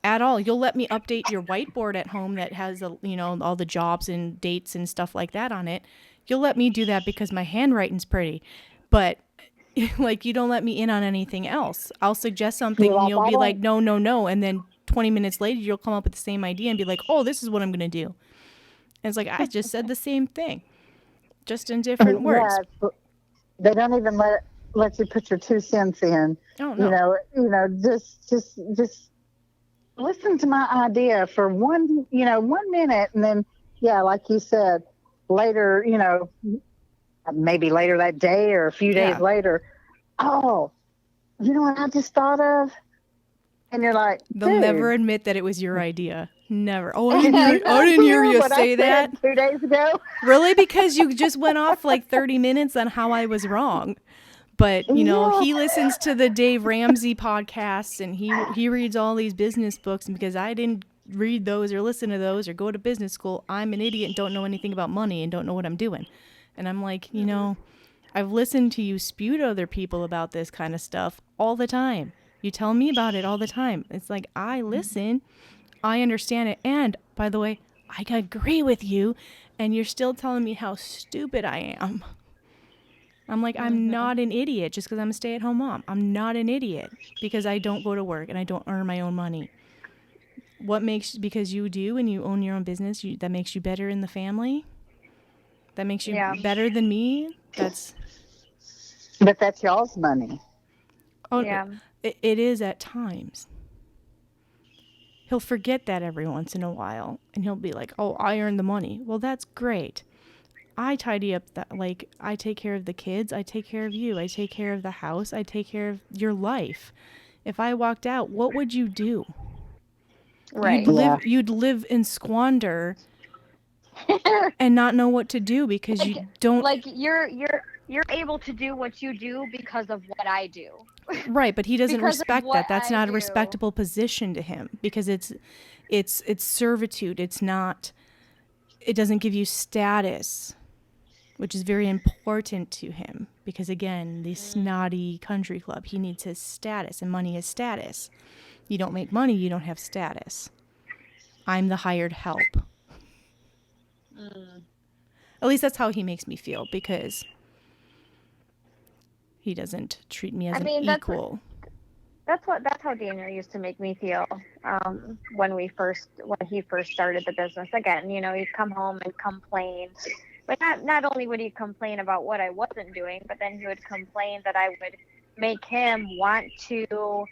at all. You'll let me update your whiteboard at home that has all the jobs and dates and stuff like that on it. You'll let me do that because my handwriting's pretty, but like you don't let me in on anything else. I'll suggest something and you'll be like, no, and then 20 minutes later you'll come up with the same idea and be like, oh, this is what I'm gonna do. And it's like, I just said the same thing, just in different words. They don't even let you put your 2 cents in. Oh no. Just listen to my idea for 1 minute, and then like you said, later, maybe later that day or a few days later, oh, you know what I just thought of? And you're like, they'll never admit that it was your idea. Never. Oh, I didn't hear you say that 2 days ago. Really? Because you just went off like 30 minutes on how I was wrong. But, he listens to the Dave Ramsey podcasts and he reads all these business books. And because I didn't read those or listen to those or go to business school, I'm an idiot and don't know anything about money and don't know what I'm doing. And I'm like, I've listened to you spew to other people about this kind of stuff all the time. You tell me about it all the time. It's like, I listen, I understand it. And by the way, I agree with you. And you're still telling me how stupid I am. I'm like, I'm not an idiot just because I'm a stay-at-home mom. I'm not an idiot because I don't go to work and I don't earn my own money. Because you do and you own your own business, that makes you better in the family? That makes you better than me? But that's y'all's money. Oh, yeah. It is at times. He'll forget that every once in a while and he'll be like, oh, I earned the money. Well, that's great. I tidy up I take care of the kids. I take care of you. I take care of the house. I take care of your life. If I walked out, what would you do? Right. You'd live in squander and not know what to do because you don't. Like you're able to do what you do because of what I do. Right, but he doesn't respect that. That's not a respectable position to him because it's servitude. It's not. It doesn't give you status, which is very important to him because, again, the snotty country club, he needs his status, and money is status. You don't make money, you don't have status. I'm the hired help. At least that's how he makes me feel because he doesn't treat me as an equal. That's how Daniel used to make me feel when he first started the business. Again, he'd come home and complain. But not only would he complain about what I wasn't doing, but then he would complain that I would make him want to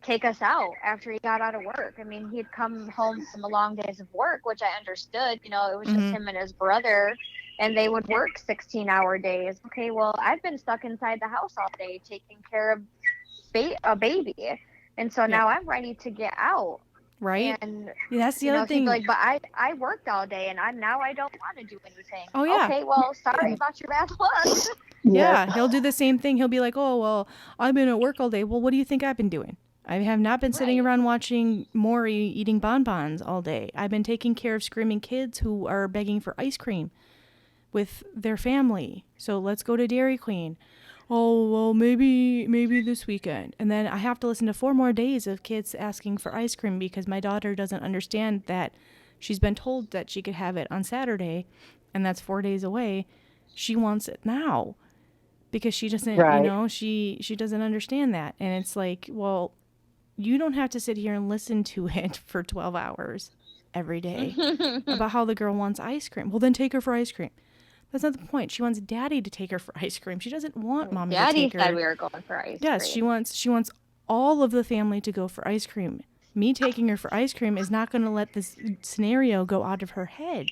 take us out after he got out of work. I mean, he'd come home from a long days of work, which I understood. It was just him and his brother, and they would work 16-hour days. Okay, well, I've been stuck inside the house all day taking care of a baby, and so now I'm ready to get out. Right. And that's the other thing. Like, but I worked all day and now I don't want to do anything. Oh yeah. Okay, well, sorry about your bad luck. Yeah, he'll do the same thing. He'll be like, oh, well, I've been at work all day. Well, what do you think I've been doing? I have not been sitting around watching Maury eating bonbons all day. I've been taking care of screaming kids who are begging for ice cream with their family. So let's go to Dairy Queen. Oh, well, maybe this weekend. And then I have to listen to 4 more days of kids asking for ice cream because my daughter doesn't understand that she's been told that she could have it on Saturday, and that's 4 days away. She wants it now because she doesn't, she doesn't understand that. And it's like, well, you don't have to sit here and listen to it for 12 hours every day about how the girl wants ice cream. Well, then take her for ice cream. That's not the point. She wants Daddy to take her for ice cream. She doesn't want Mommy to take her. Daddy said we were going for ice cream. Yes, she wants all of the family to go for ice cream. Me taking her for ice cream is not going to let this scenario go out of her head.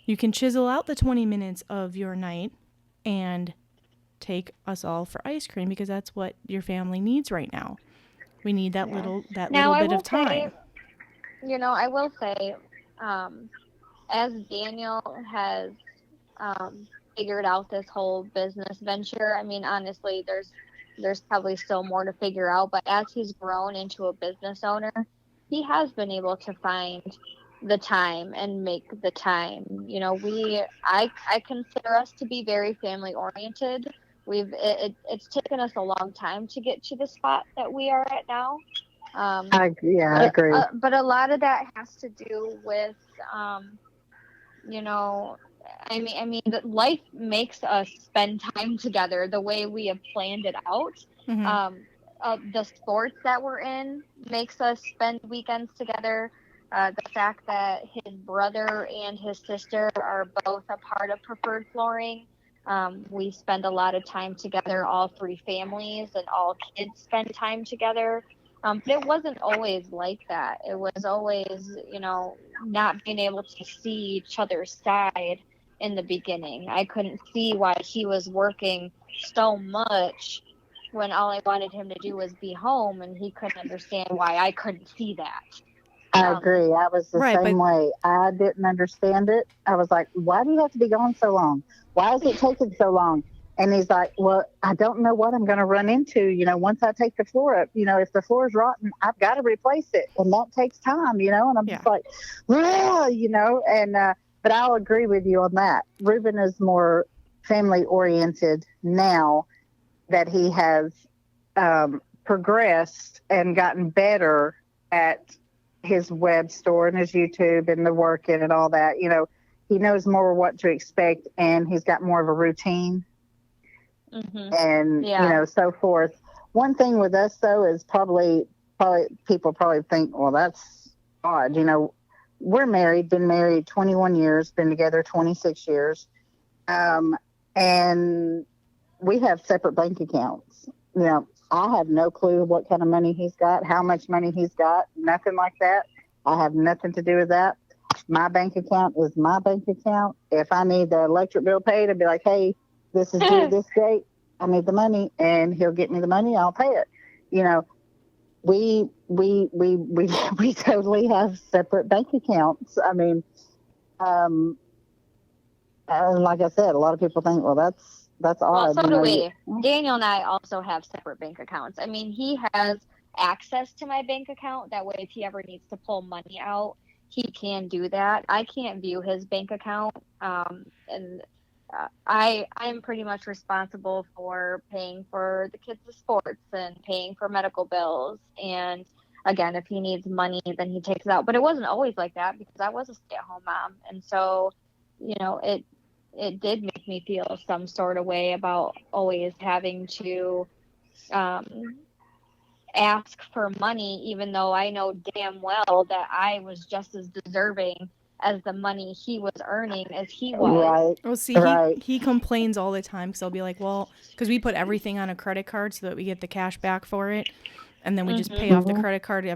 You can chisel out the 20 minutes of your night and take us all for ice cream because that's what your family needs right now. We need that little bit of time. I will say, as Daniel has figured out this whole business venture. I mean, honestly, there's probably still more to figure out, but as he's grown into a business owner, he has been able to find the time and make the time. You know, I consider us to be very family oriented. It's taken us a long time to get to the spot that we are at now. I agree. But a lot of that has to do with, you know, I mean, life makes us spend time together the way we have planned it out. The sports that we're in makes us spend weekends together. The fact that his brother and his sister are both a part of Preferred Flooring. We spend a lot of time together, all three families, and all kids spend time together. But it wasn't always like that. It was always, you know, not being able to see each other's side in the beginning. I couldn't see why he was working so much when all I wanted him to do was be home, and he couldn't understand why I couldn't see that. I agree. I was the same way. I didn't understand it. I was like, why do you have to be gone so long? Why is it taking so long? And he's like, well, I don't know what I'm going to run into. You know, once I take the floor up, you know, if the floor is rotten, I've got to replace it. And that takes time, you know, and I'm just like, well, you know, and, but I'll agree with you on that. Rueben is more family oriented now that he has progressed and gotten better at his web store and his YouTube and the working and all that. You know, he knows more what to expect, and he's got more of a routine and, you know, so forth. One thing with us, though, is probably people probably think, well, that's odd. You know, we're married, been married 21 years, been together 26 years. And we have separate bank accounts. You know, I have no clue what kind of money he's got, how much money he's got, nothing like that. I have nothing to do with that. My bank account is my bank account. If I need the electric bill paid, I'd be like, hey, this is due this date. I need the money, and he'll get me the money. I'll pay it. You know, we totally have separate bank accounts. I mean, like I said, a lot of people think, well, that's odd. Well, so do we. Daniel and I also have separate bank accounts. I mean, he has access to my bank account. That way, if he ever needs to pull money out, he can do that. I can't view his bank account. And I'm pretty much responsible for paying for the kids' sports and paying for medical bills. And again, if he needs money, then he takes it out. But it wasn't always like that, because I was a stay-at-home mom. And so, you know, it did make me feel some sort of way about always having to ask for money, even though I know damn well that I was just as deserving as the money he was earning as he was. Oh, see, he complains all the time, because I'll be like, well, because we put everything on a credit card so that we get the cash back for it, and then we just pay off the credit card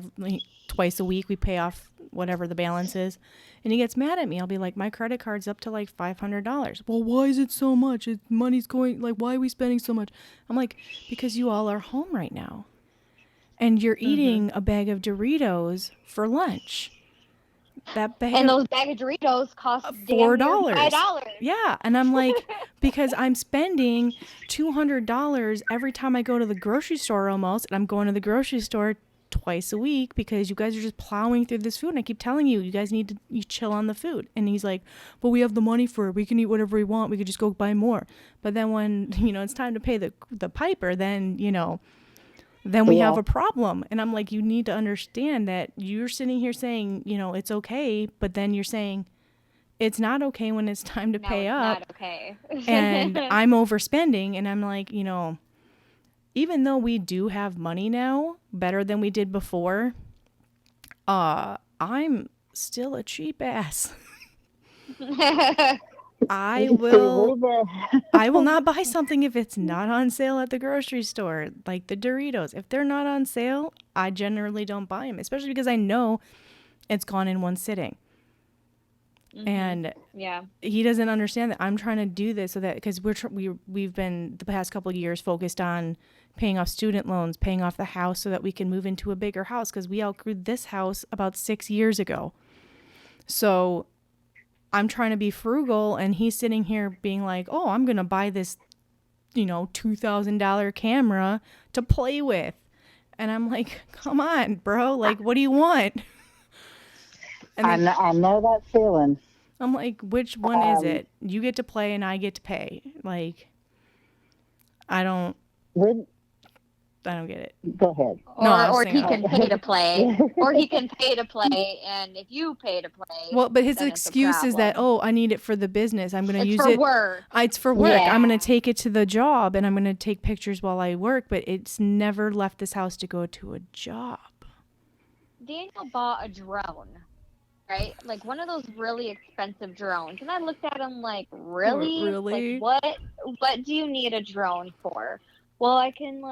twice a week. We pay off whatever the balance is, and he gets mad at me. I'll be like, my credit card's up to like $500. Well, why is it so much? Money's going, like, why are we spending so much? I'm like, because you all are home right now, and you're eating a bag of Doritos for lunch. Those bag of Doritos cost $4. $5. Yeah, and I'm like, because I'm spending $200 every time I go to the grocery store almost, and I'm going to the grocery store twice a week because you guys are just plowing through this food, and I keep telling you guys need to chill on the food. And he's like, but we have the money for it. We can eat whatever we want. We could just go buy more. But then when, you know, it's time to pay the piper, then, you know, then we have a problem. And I'm like, you need to understand that you're sitting here saying, you know, it's okay, but then you're saying it's not okay when it's time to pay up. Not okay. And I'm overspending, and I'm like, you know, even though we do have money now, better than we did before, I'm still a cheap ass. I will not buy something if it's not on sale at the grocery store, like the Doritos. If they're not on sale, I generally don't buy them, especially because I know it's gone in one sitting. And he doesn't understand that I'm trying to do this so that, because we've been the past couple of years focused on paying off student loans, paying off the house so that we can move into a bigger house, because we outgrew this house about 6 years ago. So I'm trying to be frugal, and he's sitting here being like, oh, I'm going to buy this, $2,000 camera to play with. And I'm like, come on, bro. Like, what do you want? And I know that feeling. I'm like, which one is it? You get to play and I get to pay. Like, I don't get it. Go ahead. Or he can pay to play. Or he can pay to play, and if you pay to play, well, but his excuse is that, I need it for the business. I'm going to use it. It's for work. Yeah. I'm going to take it to the job, and I'm going to take pictures while I work, but it's never left this house to go to a job. Daniel bought a drone, right? Like one of those really expensive drones. And I looked at him like, really? Really? Like, what do you need a drone for? Well, I can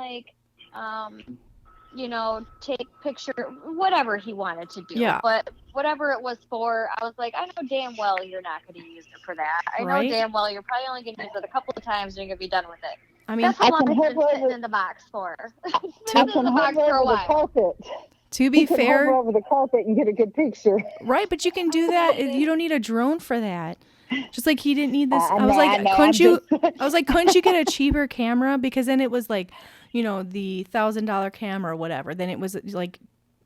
take picture, whatever he wanted to do. Yeah. But whatever it was for, I was like, I know damn well you're not going to use it for that. I Right? know damn well you're probably only going to use it a couple of times and you're going to be done with it. I mean, That's how long I it's can been hover sitting over- in the box for. I It's been in can the box hover for a over the while. carpet. to be You can fair, hover over the carpet and get a good picture. right? But you can do that. You don't need a drone for that. Just like he didn't need this. I was I like, know, couldn't I'm you? just- I was like, couldn't you get a cheaper camera? Because then it was like, the $1,000 camera or whatever. Then it was like,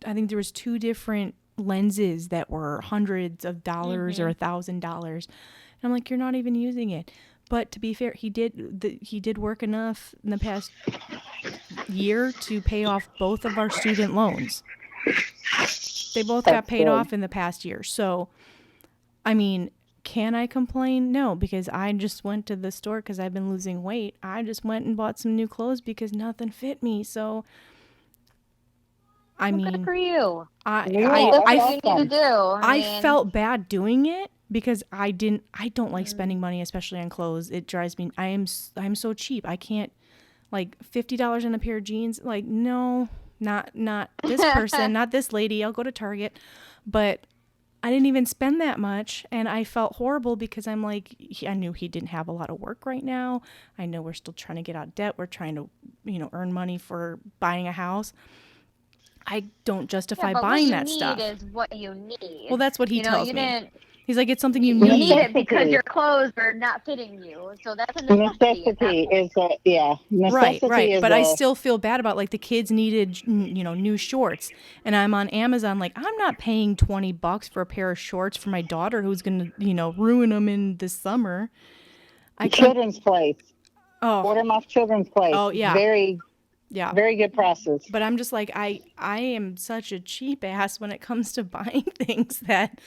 I think there was 2 different lenses that were hundreds of dollars or $1,000. And I'm like, you're not even using it. But to be fair, he did work enough in the past year to pay off both of our student loans. They both got paid good. off in the past year. So, I mean, can I complain? No, because I just went to the store because I've been losing weight. I just went and bought some new clothes because nothing fit me. So, I mean, Good for you. Yeah, That's what you awesome. need to do. I mean, felt bad doing it because I don't like spending money, especially on clothes. It drives me. I'm so cheap. I can't, like, $50 on a pair of jeans. Like, no, not this person, not this lady. I'll go to Target, but I didn't even spend that much, and I felt horrible because I'm like, I knew he didn't have a lot of work right now. I know we're still trying to get out of debt. We're trying to, earn money for buying a house. I don't justify buying that stuff. What you need is what you need. Well, that's what he tells you me. didn't. He's like, it's something you You need. need it because your clothes are not fitting you, so that's a necessity. Necessity is necessity Right. is But I still feel bad about, like, the kids needed, new shorts. And I'm on Amazon, like, I'm not paying $20 for a pair of shorts for my daughter who's going to, ruin them in the summer. Children's Place. Oh, Order them off Children's Place. Oh, yeah. Very, yeah. very good prices. But I'm just like, I am such a cheap ass when it comes to buying things that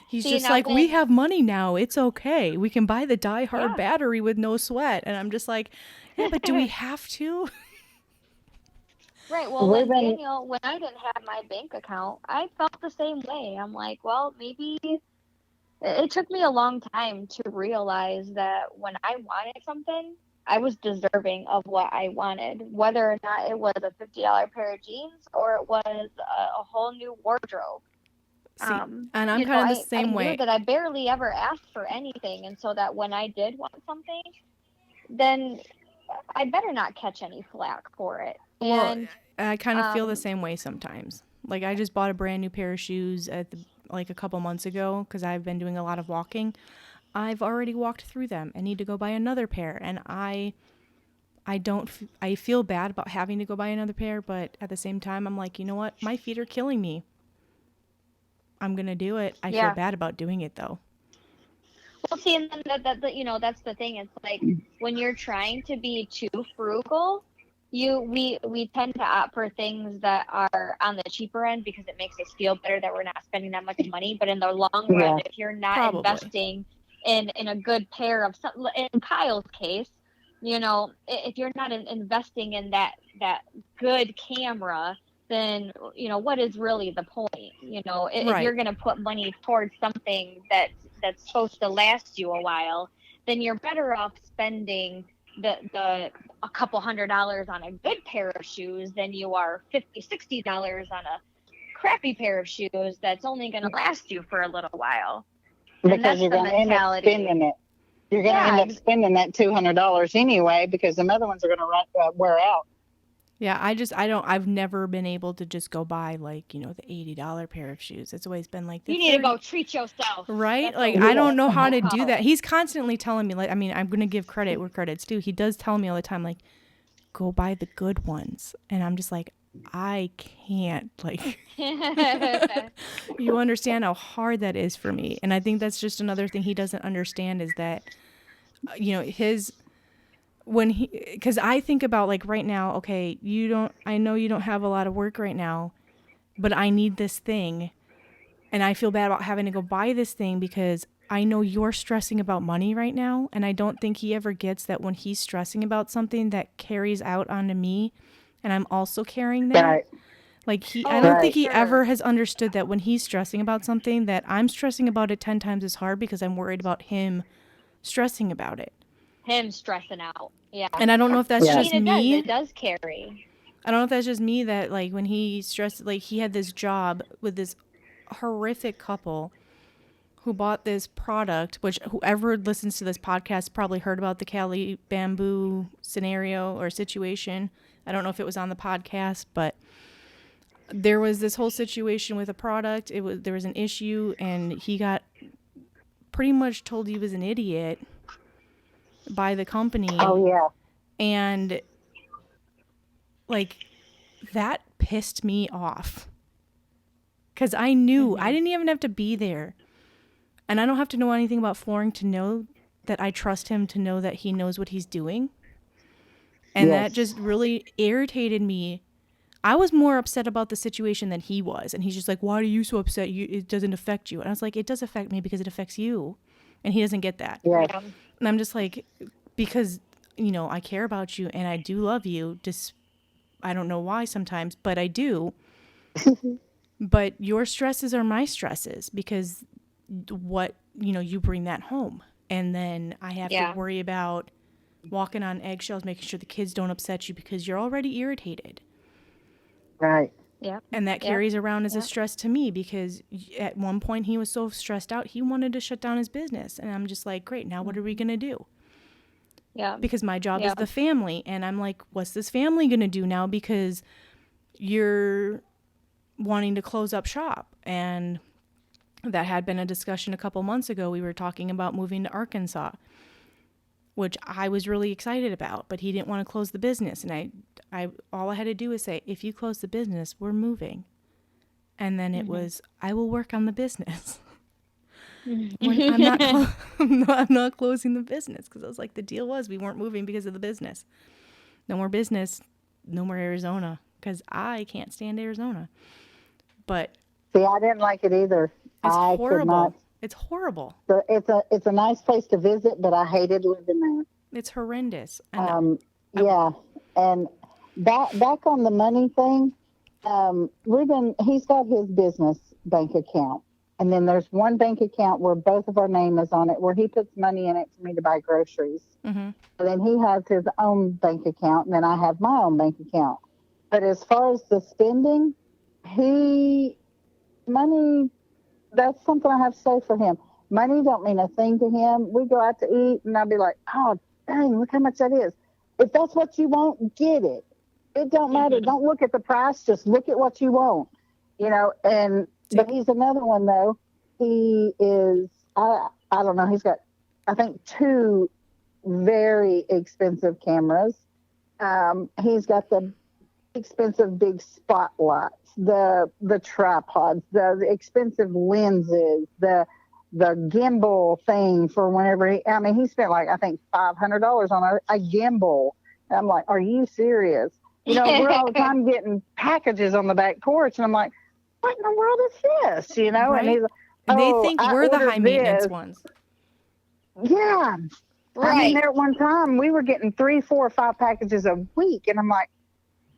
he's See, just now like, then- we have money now. It's okay. We can buy the Die Hard battery with no sweat. And I'm just like, yeah, but do we have to? Right. Well, when Rueben- Daniel, when I didn't have my bank account, I felt the same way. I'm like, well, maybe it took me a long time to realize that when I wanted something, I was deserving of what I wanted, whether or not it was a $50 pair of jeans or it was a whole new wardrobe. See, and I'm kind of the same I way. knew that I barely ever asked for anything, and so that when I did want something, then I better not catch any flack for it. Well, I kind of feel the um, same way sometimes. Like, I just bought a brand new pair of shoes a couple months ago because I've been doing a lot of walking. I've already walked through them and need to go buy another pair. And I feel bad about having to go buy another pair, but at the same time, I'm like, you know what? My feet are killing me. I'm going to do it. I feel bad about doing it, though. Well, see, and then that's the thing. It's like when you're trying to be too frugal, we tend to opt for things that are on the cheaper end because it makes us feel better that we're not spending that much money. But in the long run, if you're not investing in a good pair of some, in Kyle's case, if you're not investing in that good camera, then what is really the point? If you're going to put money towards something that's supposed to last you a while, then you're better off spending the a couple $100 on a good pair of shoes than you are $50-$60 on a crappy pair of shoes that's only going to last you for a little while. Because you're going to end up spending it. You're going to end up spending that $200 anyway because the other ones are going to wear out. Yeah, I've never been able to just go buy like, the $80 pair of shoes. It's always been like You need to go treat yourself. Right? That's Like, what I don't know how we to call do it. that. He's constantly telling me, like, I mean, I'm going to give credit where credit's due. He does tell me all the time, like, go buy the good ones. And I'm just like, I can't. Like, you understand how hard that is for me. And I think that's just another thing he doesn't understand is that, because I think about like right now, okay, I know you don't have a lot of work right now, but I need this thing. And I feel bad about having to go buy this thing because I know you're stressing about money right now. And I don't think he ever gets that when he's stressing about something that carries out onto me and I'm also carrying that. Right. Like Oh, I don't right. think he sure. ever has understood that when he's stressing about something that I'm stressing about it 10 times as hard because I'm worried about him stressing about it. Him stressing out. Yeah. And I don't know if that's Yeah. just I mean, me. it does carry. I don't know if that's just me that like when he stressed, like he had this job with this horrific couple who bought this product, which whoever listens to this podcast probably heard about the Cali bamboo scenario or situation. I don't know if it was on the podcast, but there was this whole situation with a product. There was an issue and he got pretty much told he was an idiot by the company. Oh yeah. And like that pissed me off. Because I knew I didn't even have to be there. And I don't have to know anything about flooring to know that I trust him to know that he knows what he's doing. And Yes. that just really irritated me. I was more upset about the situation than he was. And he's just like, why are you so upset? It doesn't affect you. And I was like, it does affect me because it affects you. And he doesn't get that. Yes. Yeah. And I'm just like, because, I care about you and I do love you. Just, I don't know why sometimes, but I do. But your stresses are my stresses because you bring that home. And then I have to worry about walking on eggshells, making sure the kids don't upset you because you're already irritated. Right. Yeah. And that carries around as a stress to me because at one point he was so stressed out, he wanted to shut down his business. And I'm just like, great, now what are we going to do? Yeah. Because my job is the family. And I'm like, what's this family going to do now? Because you're wanting to close up shop. And that had been a discussion a couple months ago. We were talking about moving to Arkansas, which I was really excited about, but he didn't want to close the business. And I all I had to do was say, if you close the business, we're moving. And then it was, I will work on the business. When I'm not closing the business because I was like, the deal was we weren't moving because of the business. No more business, no more Arizona because I can't stand Arizona. But See, I didn't like it either. it's I could horrible. not. It's horrible. So it's a nice place to visit, but I hated living there. It's horrendous. And Yeah, and back on the money thing, Rueben, he's got his business bank account, and then there's one bank account where both of our name is on it, where he puts money in it for me to buy groceries. And then he has his own bank account, and then I have my own bank account. But as far as the spending, money, that's something I have to say for him. Money don't mean a thing to him. We go out to eat, and I'll be like, oh, dang, look how much that is. If that's what you want, get it. It don't matter. Don't look at the price. Just look at what you want, but he's another one, though. He is, I don't know, he's got, I think, 2 very expensive cameras. He's got the expensive big spotlights, the tripods, the expensive lenses, the gimbal thing for whenever he spent like, I think $500 on a gimbal. And I'm like, are you serious? We're all the time getting packages on the back porch, and I'm like, what in the world is this? Right. And he's like, and they think we're the high maintenance ones. Yeah. Right. I mean, there at one time we were getting 3, 4, 5 packages a week, and I'm like,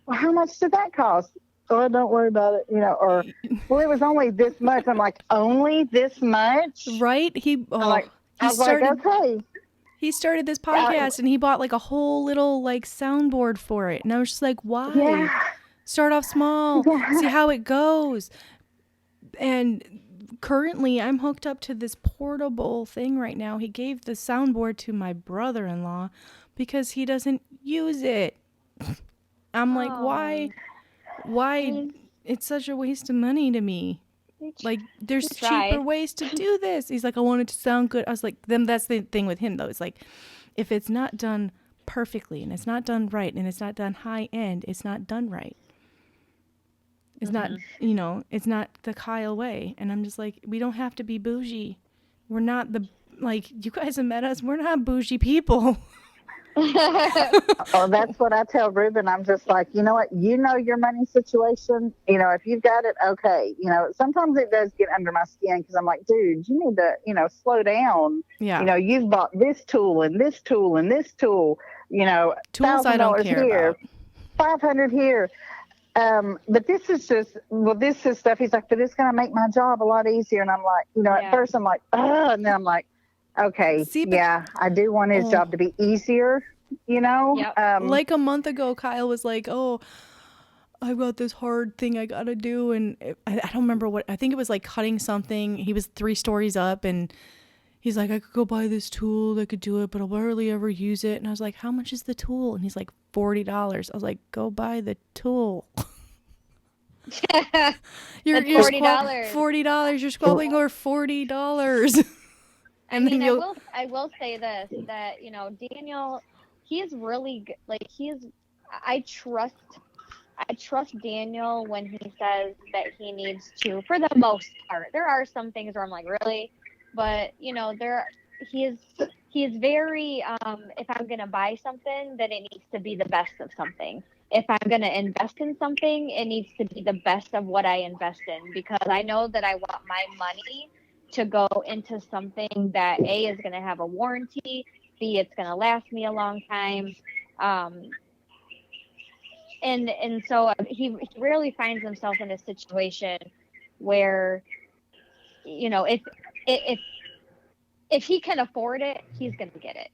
well, how much did that cost? Oh, don't worry about it, or, well, it was only this much. I'm like, only this much? Right? Okay. He started this podcast and he bought like a whole little like soundboard for it. And I was just like, why? Yeah. Start off small, see how it goes. And currently I'm hooked up to this portable thing right now. He gave the soundboard to my brother-in-law because he doesn't use it. I'm like, why? It's such a waste of money to me. Like, there's cheaper ways to do this. He's like, I want it to sound good. I was like, then that's the thing with him, though. It's like, if it's not done perfectly and it's not done right and it's not done high end, it's not done right. It's not, it's not the Kyle way. And I'm just like, we don't have to be bougie. We're not you guys have met us. We're not bougie people. Oh, that's what I tell Ruben. I'm just like, you know what? You know your money situation. If you've got it, okay. Sometimes it does get under my skin because I'm like, dude, you need to, slow down. Yeah. You've bought this tool and this tool and this tool. Tools I don't care here, about. $500 here. But this is stuff. He's like, but it's going to make my job a lot easier. And I'm like, at first I'm like, oh, and then I'm like, okay, I do want his job to be easier, Yep. Like a month ago, Kyle was like, oh, I've got this hard thing I got to do. And I don't remember I think it was like cutting something. He was 3 stories up and he's like, I could go buy this tool that could do it, but I'll barely ever use it. And I was like, how much is the tool? And he's like, $40. I was like, go buy the tool. You're $40. $40. You're squabbling over $40. I will say this, that, Daniel, he's really good. Like, I trust Daniel when he says that he needs to, for the most part. There are some things where I'm like, really? But, he is very, if I'm going to buy something, then it needs to be the best of something. If I'm going to invest in something, it needs to be the best of what I invest in, because I know that I want my money to go into something that A, is going to have a warranty, B, it's going to last me a long time. And so he rarely finds himself in a situation where, if he can afford it, he's going to get it.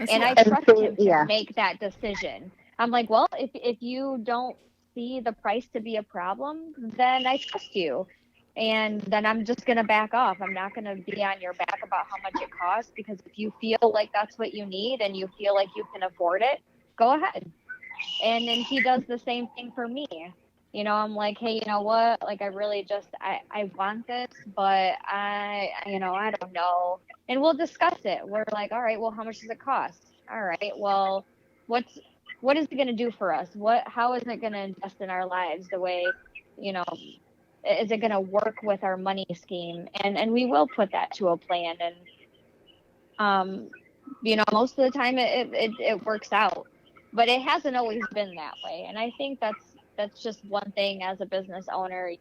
And I trust him to make that decision. I'm like, well, if you don't see the price to be a problem, then I trust you. And then I'm just going to back off. I'm not going to be on your back about how much it costs, because if you feel like that's what you need and you feel like you can afford it, go ahead. And then he does the same thing for me. I'm like, hey, you know what? Like, I really I want this, but I don't know. And we'll discuss it. We're like, all right, well, how much does it cost? All right, well, what is it going to do for us? How is it going to invest in our lives the way, is it going to work with our money scheme? And we will put that to a plan. And, most of the time it works out, but it hasn't always been that way. And I think that's just one thing as a business owner.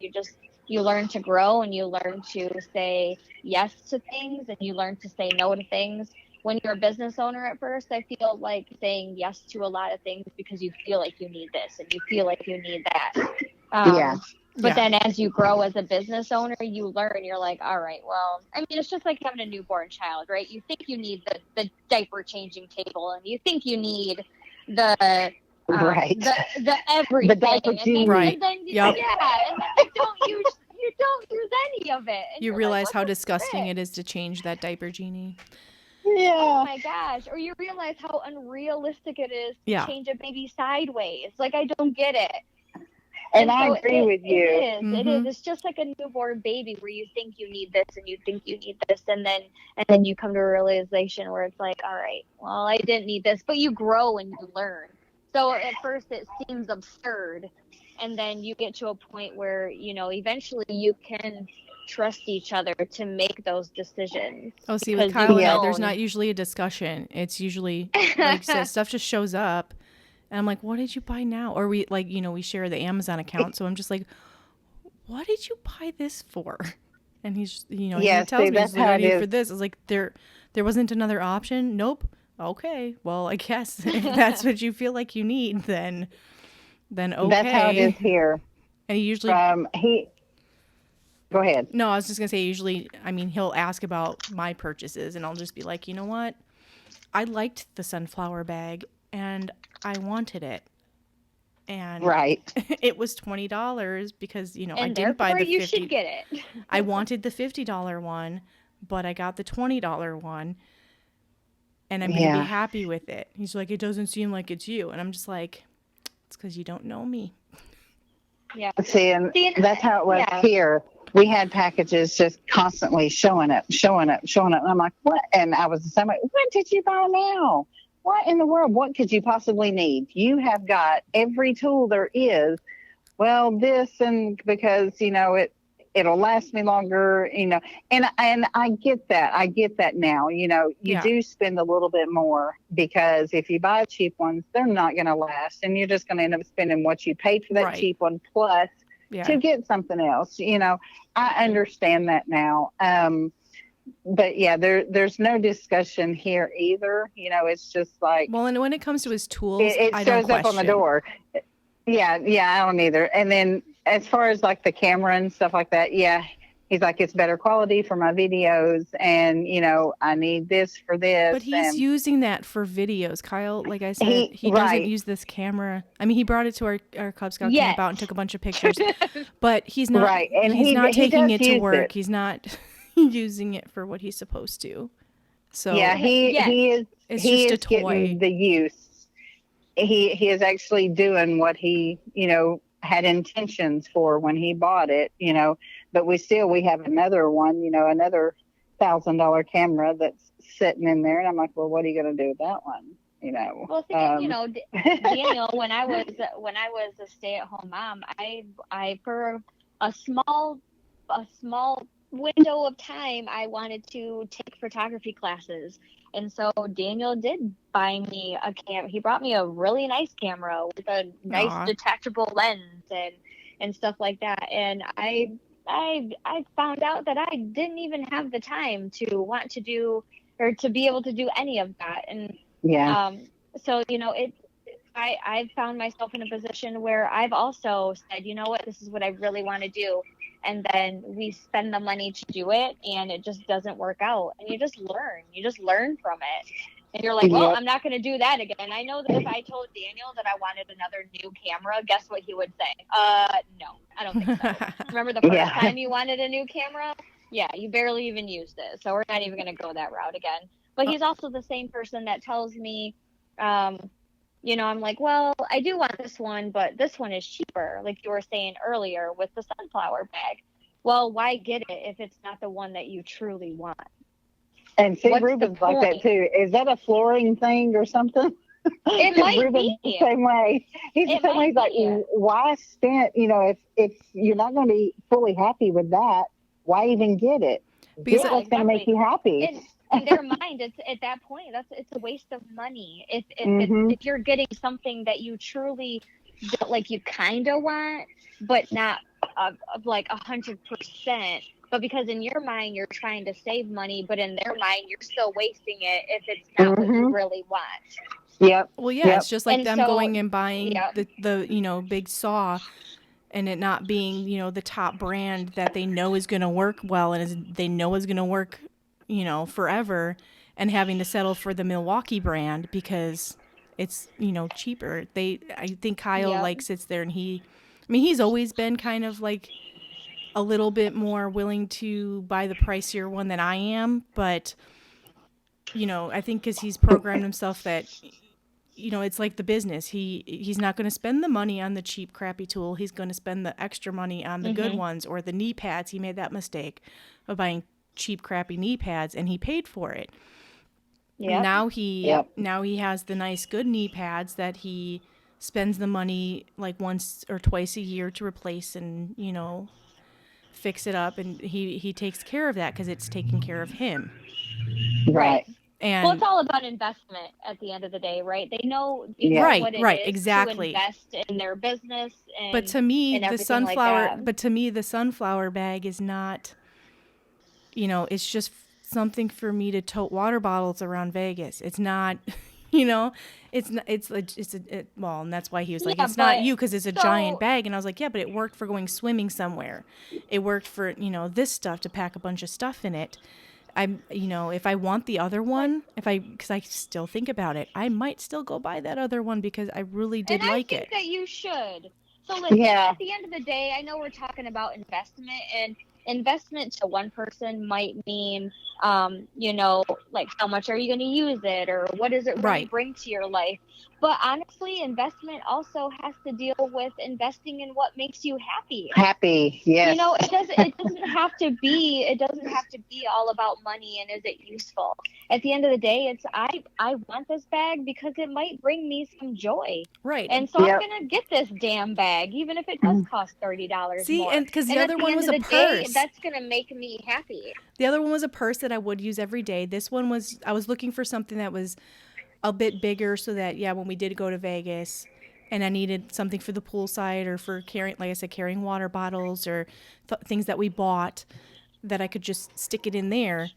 You learn to grow, and you learn to say yes to things, and you learn to say no to things. When you're a business owner at first, I feel like saying yes to a lot of things because you feel like you need this and you feel like you need that. But then as you grow as a business owner, you learn, you're like, all right, well, I mean, it's just like having a newborn child, right? You think you need the diaper changing table, and you think you need the everything. The diaper genie. Right. And then, and then you don't use any of it. And you you're realize like, how disgusting it is to change that diaper genie. Yeah. Oh my gosh. Or you realize how unrealistic it is to change a baby sideways. Like, I don't get it. And I agree with you. It is. Mm-hmm. It is. It's just like a newborn baby where you think you need this and you think you need this, and then you come to a realization where it's like, all right, well, I didn't need this, but you grow and you learn. So at first it seems absurd, and then you get to a point where, eventually you can trust each other to make those decisions. Oh, see, with Kyle and I, there's not usually a discussion. It's usually, like, so stuff just shows up. And I'm like, what did you buy now? Or we we share the Amazon account. So I'm just like, what did you buy this for? And he's, he tells me, he's like, I need it for this. I was like, there wasn't another option. Nope. Okay. Well, I guess if that's what you feel like you need, then okay. That's how it is here. And he usually, go ahead. No, I was just going to say, usually, I mean, he'll ask about my purchases and I'll just be like, you know what? I liked the sunflower bag and I wanted it, and it was $20 because I didn't buy the $50. You should get it. I wanted the $50 one, but I got the $20 one, and I'm gonna be happy with it. He's like, it doesn't seem like it's you, and I'm just like, It's because you don't know me. Yeah. See, and that's how it was here. We had packages just constantly showing up. And I'm like, what? And I was the same way. What did you buy now? What in the world? What could you possibly need? You have got every tool there is. Well, this and because, it'll last me longer, and I get that. I get that now. You do spend a little bit more because if you buy cheap ones, they're not going to last, and you're just going to end up spending what you paid for that cheap one plus to get something else. I understand that now. But yeah, there's no discussion here either. It's just like, well, and when it comes to his tools, it shows up on the door. Yeah, I don't either. And then as far as like the camera and stuff like that, he's like, it's better quality for my videos, and I need this for this. But he's using that for videos, Kyle. Like I said, he doesn't use this camera. I mean, he brought it to our Cub Scout camp out and took a bunch of pictures, but he's not and he's not taking it to work. He's not using it for what he's supposed to. So he is. It's he just is a toy. Getting the use. He is actually doing what he had intentions for when he bought it. But we have another one. Another $1,000 camera that's sitting in there, and I'm like, well, what are you going to do with that one? Well, Daniel, when I was a stay-at-home mom, I for a small window of time, I wanted to take photography classes. And so Daniel did buy me a camera. He brought me a really nice camera with a nice detachable lens and stuff like that. And I found out that I didn't even have the time to want to do or to be able to do any of that. And so I've found myself in a position where I've also said, you know what, this is what I really want to do. And then we spend the money to do it, and it just doesn't work out. And you just learn from it. And you're like, well, I'm not going to do that again. I know that if I told Daniel that I wanted another new camera, guess what he would say? No, I don't think so. Remember the first time you wanted a new camera? Yeah, you barely even used it. So we're not even going to go that route again. But he's also the same person that tells me, I'm like, well, I do want this one, but this one is cheaper, like you were saying earlier with the sunflower bag. Well, why get it if it's not the one that you truly want? And see, Ruben's like that too. Is that a flooring thing or something? It might Ruben's be. the same way. He's the same way. He's like, why spend, if you're not going to be fully happy with that, why even get it? Because what's going to make you happy. In their mind, it's at that point, it's a waste of money. If you're getting something that you truly like, you kind of want, but not like 100%. But because in your mind you're trying to save money, but in their mind you're still wasting it if it's not what you really want. Yep. Well, it's just like them going and buying the big saw, and it not being the top brand that they know is going to work well and they know is going to work forever, and having to settle for the Milwaukee brand because it's cheaper. I think Kyle sits there and he's always been kind of like a little bit more willing to buy the pricier one than I am, but I think because he's programmed himself that it's like the business. He's not going to spend the money on the cheap crappy tool. He's going to spend the extra money on the good ones, or the knee pads. He made that mistake of buying cheap crappy knee pads, and he paid for it. Now he has the nice good knee pads that he spends the money like once or twice a year to replace and fix it up, and he takes care of that because it's taking care of him. Right. And it's all about investment at the end of the day, right? They know what it is exactly. to invest in their business. But to me, the sunflower bag is not, it's just something for me to tote water bottles around Vegas. It's not, well, and that's why he was like, it's not you because it's a giant bag. And I was like, yeah, but it worked for going swimming somewhere. It worked for, this stuff, to pack a bunch of stuff in it. If I want the other one, because I still think about it, I might still go buy that other one because I really did like it. I think that you should. So listen, at the end of the day, I know we're talking about investment, and investment to one person might mean, like how much are you going to use it, or what does it really bring to your life? But honestly, investment also has to deal with investing in what makes you happy. Happy, yes. It doesn't have to be all about money and is it useful. At the end of the day, it's I want this bag because it might bring me some joy. Right. And so I'm gonna get this damn bag, even if it does cost $30 See, more. and because the other one was a purse. That's gonna make me happy. The other one was a purse that I would use every day. This one was, I was looking for something that was a bit bigger so that, when we did go to Vegas and I needed something for the poolside or for carrying, like I said, carrying water bottles or things that we bought, that I could just stick it in there.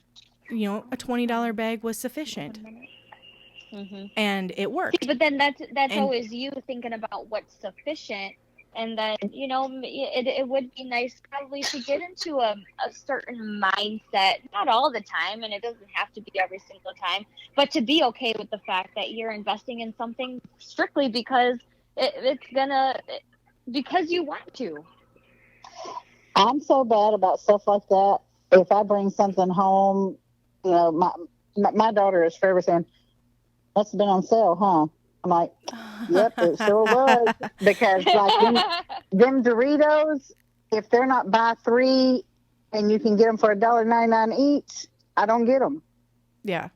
A $20 bag was sufficient. Mm-hmm. And it worked. But then that's always you thinking about what's sufficient. And then, it would be nice probably to get into a certain mindset, not all the time, and it doesn't have to be every single time, but to be okay with the fact that you're investing in something strictly because because you want to. I'm so bad about stuff like that. If I bring something home, my daughter is forever saying, "That's been on sale, huh?" I'm like, yep, it sure was. Because like them Doritos, if they're not buy 3 and you can get them for $1.99 each, I don't get them. Yeah.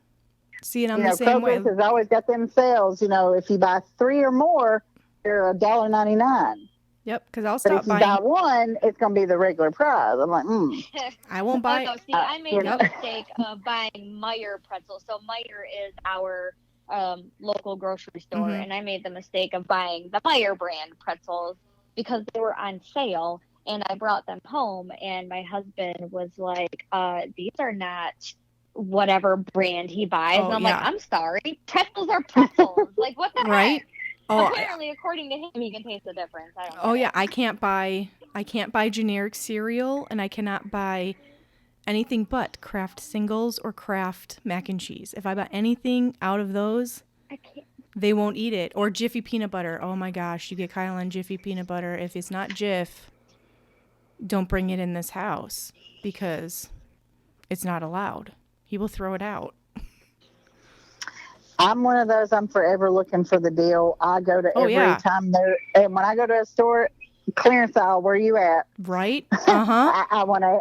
See, and I'm the same way. Kroger's has always got them sales. If you buy 3 or more, they're $1.99. Yep, because I'll stop buying. But if you buy one, it's going to be the regular price. I'm like, I won't buy. Oh, no, see, I made the mistake of buying Meijer pretzels. So Meijer is our local grocery store, and I made the mistake of buying the Meijer brand pretzels because they were on sale, and I brought them home, and my husband was like, these are not whatever brand he buys. And I'm like, I'm sorry, pretzels are pretzels. Like, what the heck? Apparently, according to him, he can taste the difference. I don't know. I can't buy generic cereal, and I cannot buy anything but Kraft Singles or Kraft mac and cheese. If I buy anything out of those, I can't. They won't eat it. Or Jiffy peanut butter. Oh my gosh, you get Kyle on Jiffy peanut butter. If it's not Jif, don't bring it in this house because it's not allowed. He will throw it out. I'm one of those. I'm forever looking for the deal. I go to every time there, and when I go to a store, clearance aisle, where you at? Right. I wanna,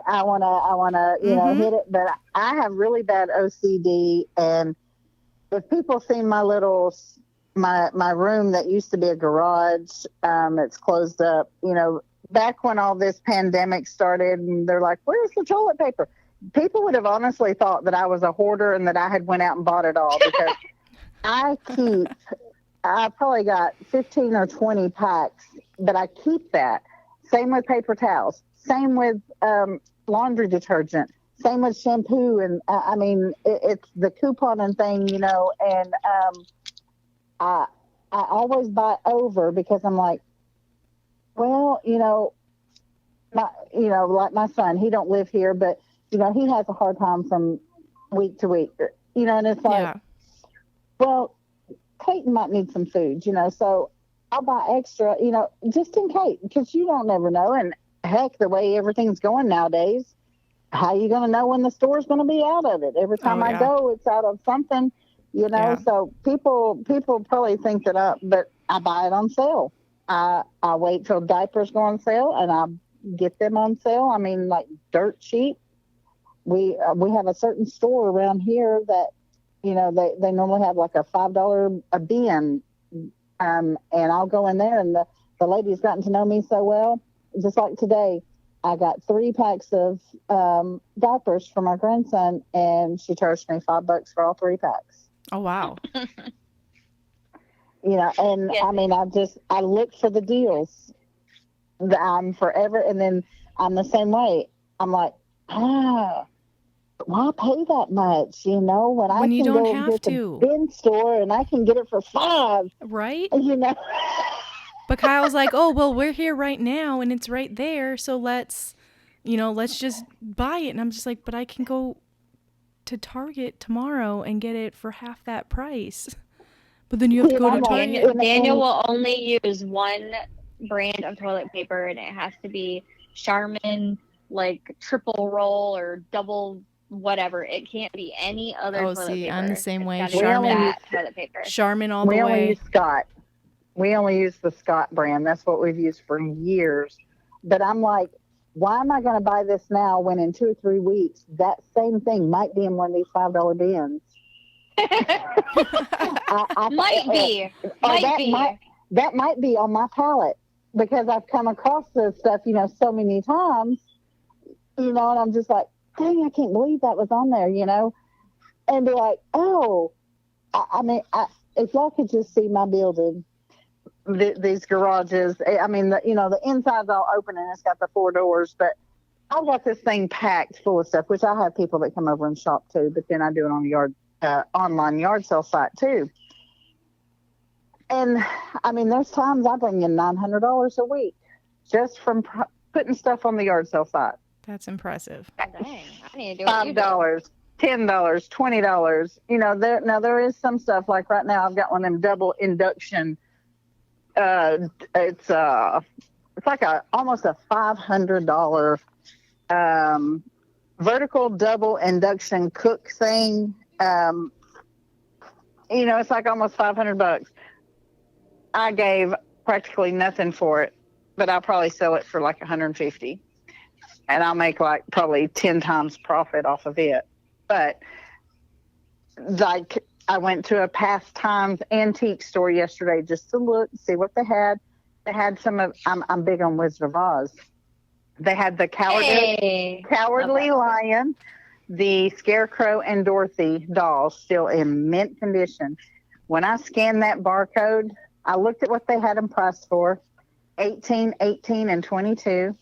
hit it. But I have really bad OCD, and if people see my little, my room that used to be a garage, it's closed up. Back when all this pandemic started, and they're like, "Where's the toilet paper?" People would have honestly thought that I was a hoarder and that I had went out and bought it all because I probably got 15 or 20 packs, but I keep that. Same with paper towels. Same with laundry detergent. Same with shampoo. And it's the couponing thing, and I always buy over because I'm like, well, like my son, he don't live here, but, he has a hard time from week to week, and it's like, well, Clayton might need some food, so I'll buy extra, just in case, because you don't never know. And heck, the way everything's going nowadays, how are you going to know when the store's going to be out of it? Every time I go, it's out of something, so people probably think that but I buy it on sale. I wait till diapers go on sale and I get them on sale. I mean, like dirt cheap. We have a certain store around here that, they normally have like a $5 a bin. And I'll go in there, and the lady's gotten to know me so well. Just like today, I got 3 packs of diapers for my grandson, and she charged me $5 for all 3 packs. Oh, wow. I look for the deals. I'm forever, and then I'm the same way. I'm like, why pay that much? When you can don't go have get to. the bin store and I can get it for $5, right? But Kyle's like, oh well, we're here right now and it's right there, so let's just buy it. And I'm just like, but I can go to Target tomorrow and get it for half that price. But then you have to go to Target. Daniel will only use one brand of toilet paper, and it has to be Charmin like triple roll or double whatever. It can't be any other toilet paper. I'm the same way. It's gotta be that toilet paper. Charmin all we the only way. use Scott. We only use the Scott brand. That's what we've used for years. But I'm like, why am I going to buy this now when in 2 or 3 weeks that same thing might be in one of these $5 bins? Might be. That might be on my palate because I've come across this stuff, so many times, and I'm just like, dang, I can't believe that was on there, and be like, oh, if y'all could just see my building, these garages, the inside's all open and it's got the 4 doors, but I've got this thing packed full of stuff, which I have people that come over and shop too, but then I do it on the online yard sale site too. And there's times I bring in $900 a week just from putting stuff on the yard sale site. That's impressive. Dang, I need to do what you do. $5, $10, $20. There is some stuff like right now I've got one of them double induction. It's like almost a $500 vertical double induction cook thing. It's like almost $500. I gave practically nothing for it, but I'll probably sell it for like $150, and I'll make like probably 10 times profit off of it. But like, I went to a Pastimes antique store yesterday just to look, see what they had. They had some of, I'm big on Wizard of Oz. They had the Cowardly Lion, the Scarecrow, and Dorothy dolls still in mint condition. When I scanned that barcode, I looked at what they had them priced for, 18, 18, and 22.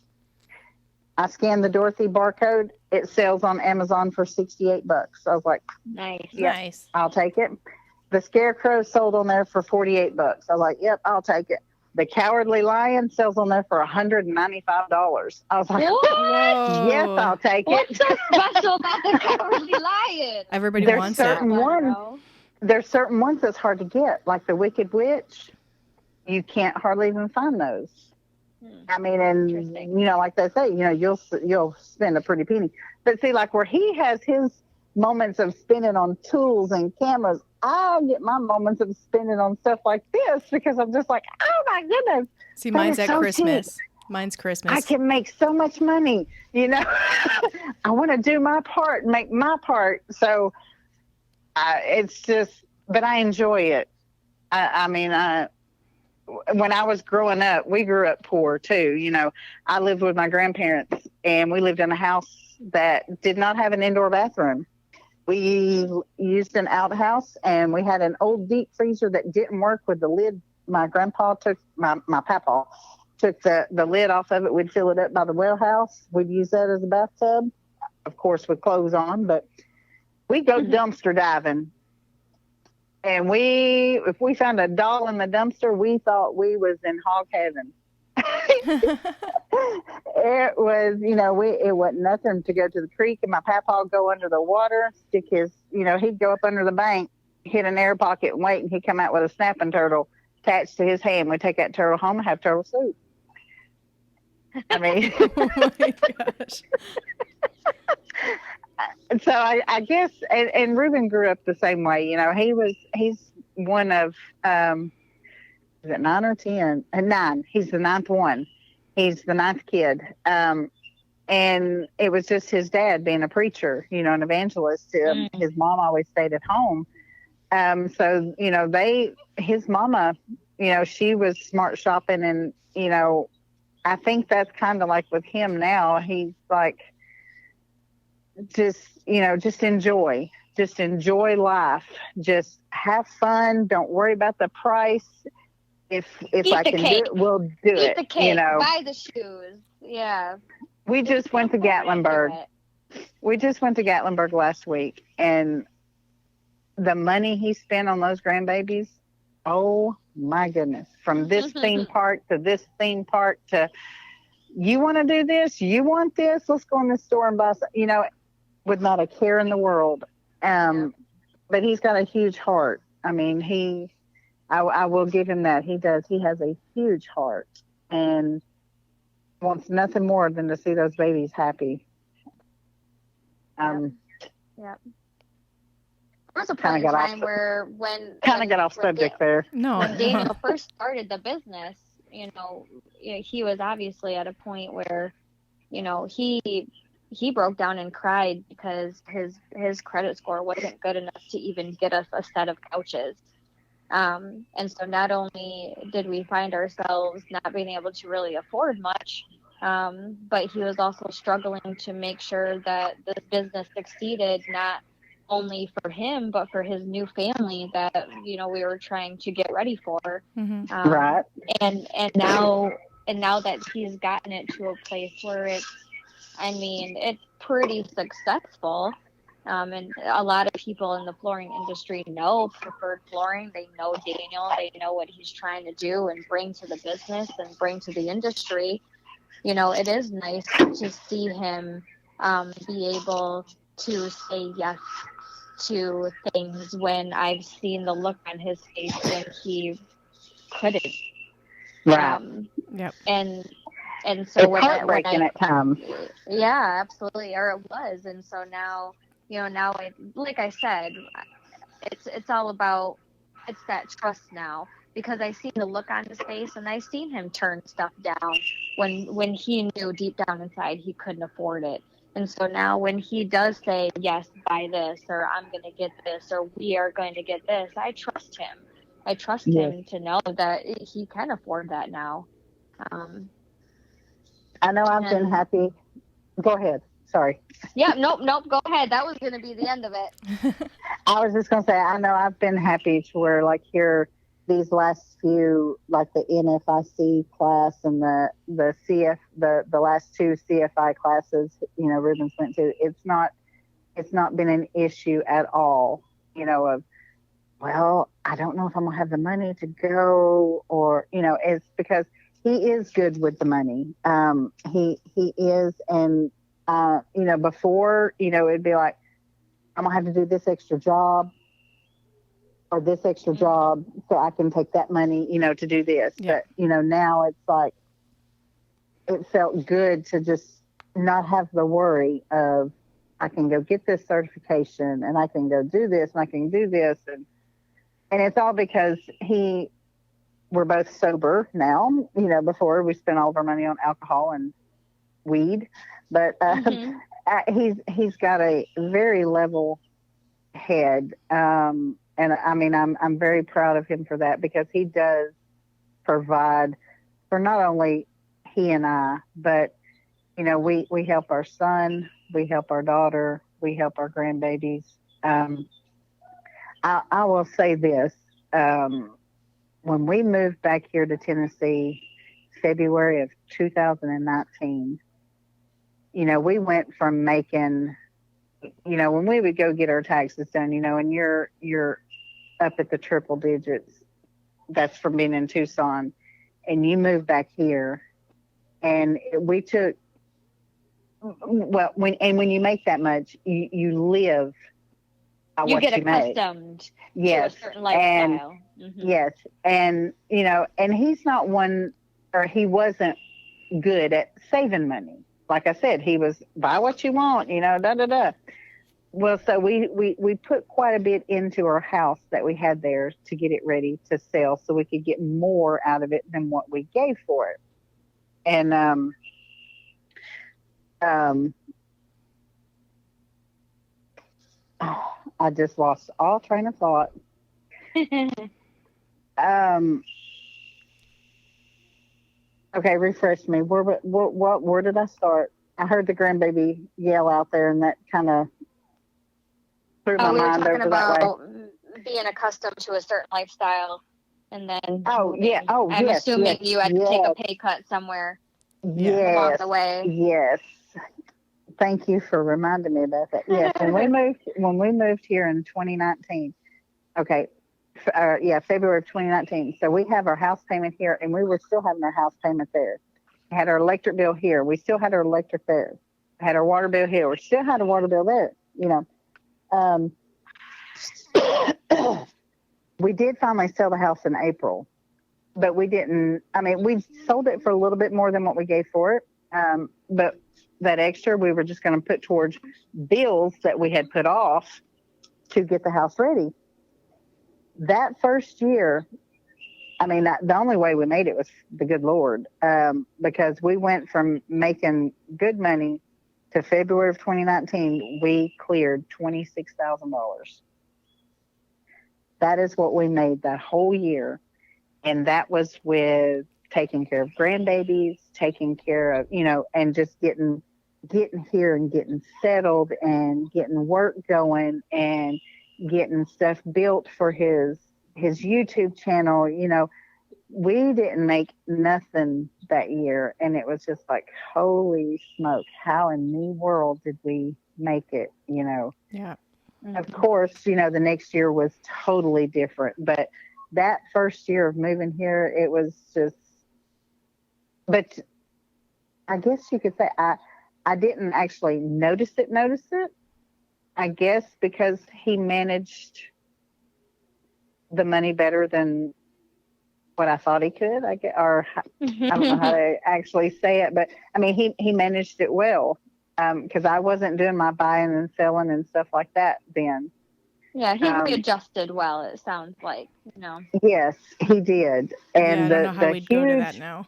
I scanned the Dorothy barcode. It sells on Amazon for $68. I was like, nice. Yep, Nice. I'll take it. The Scarecrow sold on there for $48. I was like, yep, I'll take it. The Cowardly Lion sells on there for $195. I was like, Whoa. yes, I'll take it. What's so special about the Cowardly Lion? Everybody There's wants certain it. ones. There's certain ones that's hard to get, like the Wicked Witch. You can't hardly even find those. And like they say, you'll spend a pretty penny. But see, like where he has his moments of spending on tools and cameras, I get my moments of spending on stuff like this because I'm just like, oh my goodness. See, mine's at so Christmas. cheap. Mine's Christmas. I can make so much money, I want to do my part, make my part. So it's just, but I enjoy it. When I was growing up, we grew up poor too. I lived with my grandparents and we lived in a house that did not have an indoor bathroom. We used an outhouse and we had an old deep freezer that didn't work with the lid. My grandpa took, my papa took the lid off of it. We'd fill it up by the well house. We'd use that as a bathtub, of course, with clothes on, but we'd go dumpster diving. And if we found a doll in the dumpster, we thought we was in hog heaven. It was, it wasn't nothing to go to the creek, and my papa would go under the water, stick his, he'd go up under the bank, hit an air pocket and wait, and he'd come out with a snapping turtle attached to his hand. We'd take that turtle home and have turtle soup. Oh my gosh. So I guess, and Rueben grew up the same way. He's one of, is it 9 or 10? 9. He's the 9th one. He's the 9th kid. And it was just his dad being a preacher, an evangelist. His mom always stayed at home. So, his mama, she was smart shopping, and, I think that's kind of like with him now. He's like, just enjoy life. Just have fun. Don't worry about the price. If I can do it, we'll do it. Eat the cake. Buy the shoes. Yeah. We just went to Gatlinburg. Last week, and the money he spent on those grandbabies, oh my goodness. From this theme park to this theme park to, you want to do this? You want this? Let's go in the store and buy some, with not a care in the world. But he's got a huge heart. I mean, I will give him that. He does. He has a huge heart. And wants nothing more than to see those babies happy. Yeah. There was a point in time where when got off subject there. No. When Daniel first started the business, he was obviously at a point where, he broke down and cried because his credit score wasn't good enough to even get us a set of couches. And so not only did we find ourselves not being able to really afford much, but he was also struggling to make sure that this business succeeded, not only for him, but for his new family that, we were trying to get ready for. Mm-hmm. Right. And now that he's gotten it to a place where it's pretty successful. And a lot of people in the flooring industry know Preferred Flooring. They know Daniel. They know what he's trying to do and bring to the business and bring to the industry. It is nice to see him be able to say yes to things when I've seen the look on his face when he couldn't. Right. Yep. And so it's heartbreaking at times. Yeah, absolutely. Or it was. And so now, like I said, it's all about, it's that trust now, because I seen the look on his face and I seen him turn stuff down when he knew deep down inside he couldn't afford it. And so now when he does say, yes, buy this, or I'm going to get this, or we are going to get this, I trust him. I trust him to know that he can afford that now. I know I've been happy. Go ahead. Sorry. Yeah, nope. Go ahead. That was going to be the end of it. I was just going to say, I know I've been happy to where, like, here, these last few, like the NFIC class and the CF, the last two CFI classes, Ruben's went to, it's not been an issue at all, of, well, I don't know if I'm going to have the money to go, or, it's because he is good with the money. He is. And, before, it'd be like, I'm going to have to do this extra job or this extra job so I can take that money, to do this. Yeah. But, now it's like, it felt good to just not have the worry of, I can go get this certification and I can go do this and I can do this. And it's all because we're both sober now. Before we spent all of our money on alcohol and weed, but he's got a very level head. And I mean, I'm very proud of him for that, because he does provide for not only he and I, but we help our son, we help our daughter, we help our grandbabies. I will say this. When we moved back here to Tennessee, February of 2019, we went from making, when we would go get our taxes done, and you're up at the triple digits, that's from being in Tucson, and you move back here, and we took, when you make that much, you live by what you make. You get accustomed to a certain lifestyle. Yes. And, and he's not one, or he wasn't good at saving money. Like I said, he was buy what you want, Well, so we put quite a bit into our house that we had there to get it ready to sell, so we could get more out of it than what we gave for it. And, I just lost all train of thought. Okay, refresh me. Where did I start? I heard the grandbaby yell out there, and that kind of threw my mind over that way. We were talking about being accustomed to a certain lifestyle, and then I'm assuming you had to take a pay cut somewhere along the way. Yes. Thank you for reminding me about that. Yes, when we moved here in 2019. Okay. February of 2019. So we have our house payment here, and we were still having our house payment there. We had our electric bill here. We still had our electric there. We had our water bill here. We still had a water bill there. We did finally sell the house in April, but we didn't. I mean, we sold it for a little bit more than what we gave for it, But that extra we were just going to put towards bills that we had put off to get the house ready. That first year, I mean, the only way we made it was the good Lord, because we went from making good money to February of 2019, we cleared $26,000. That is what we made that whole year. And that was with taking care of grandbabies, taking care of, and just getting here and getting settled and getting work going and getting stuff built for his YouTube channel. We didn't make nothing that year, and it was just like, holy smoke, how in the world did we make it? Yeah. Of course, the next year was totally different, but that first year of moving here, it was just, but I guess you could say I didn't actually notice it. I guess because he managed the money better than what I thought he could. I don't know how to actually say it, but I mean, he managed it well, because I wasn't doing my buying and selling and stuff like that then. Yeah, he readjusted well, it sounds like, Yes, he did. And I don't know how we'd go to that now.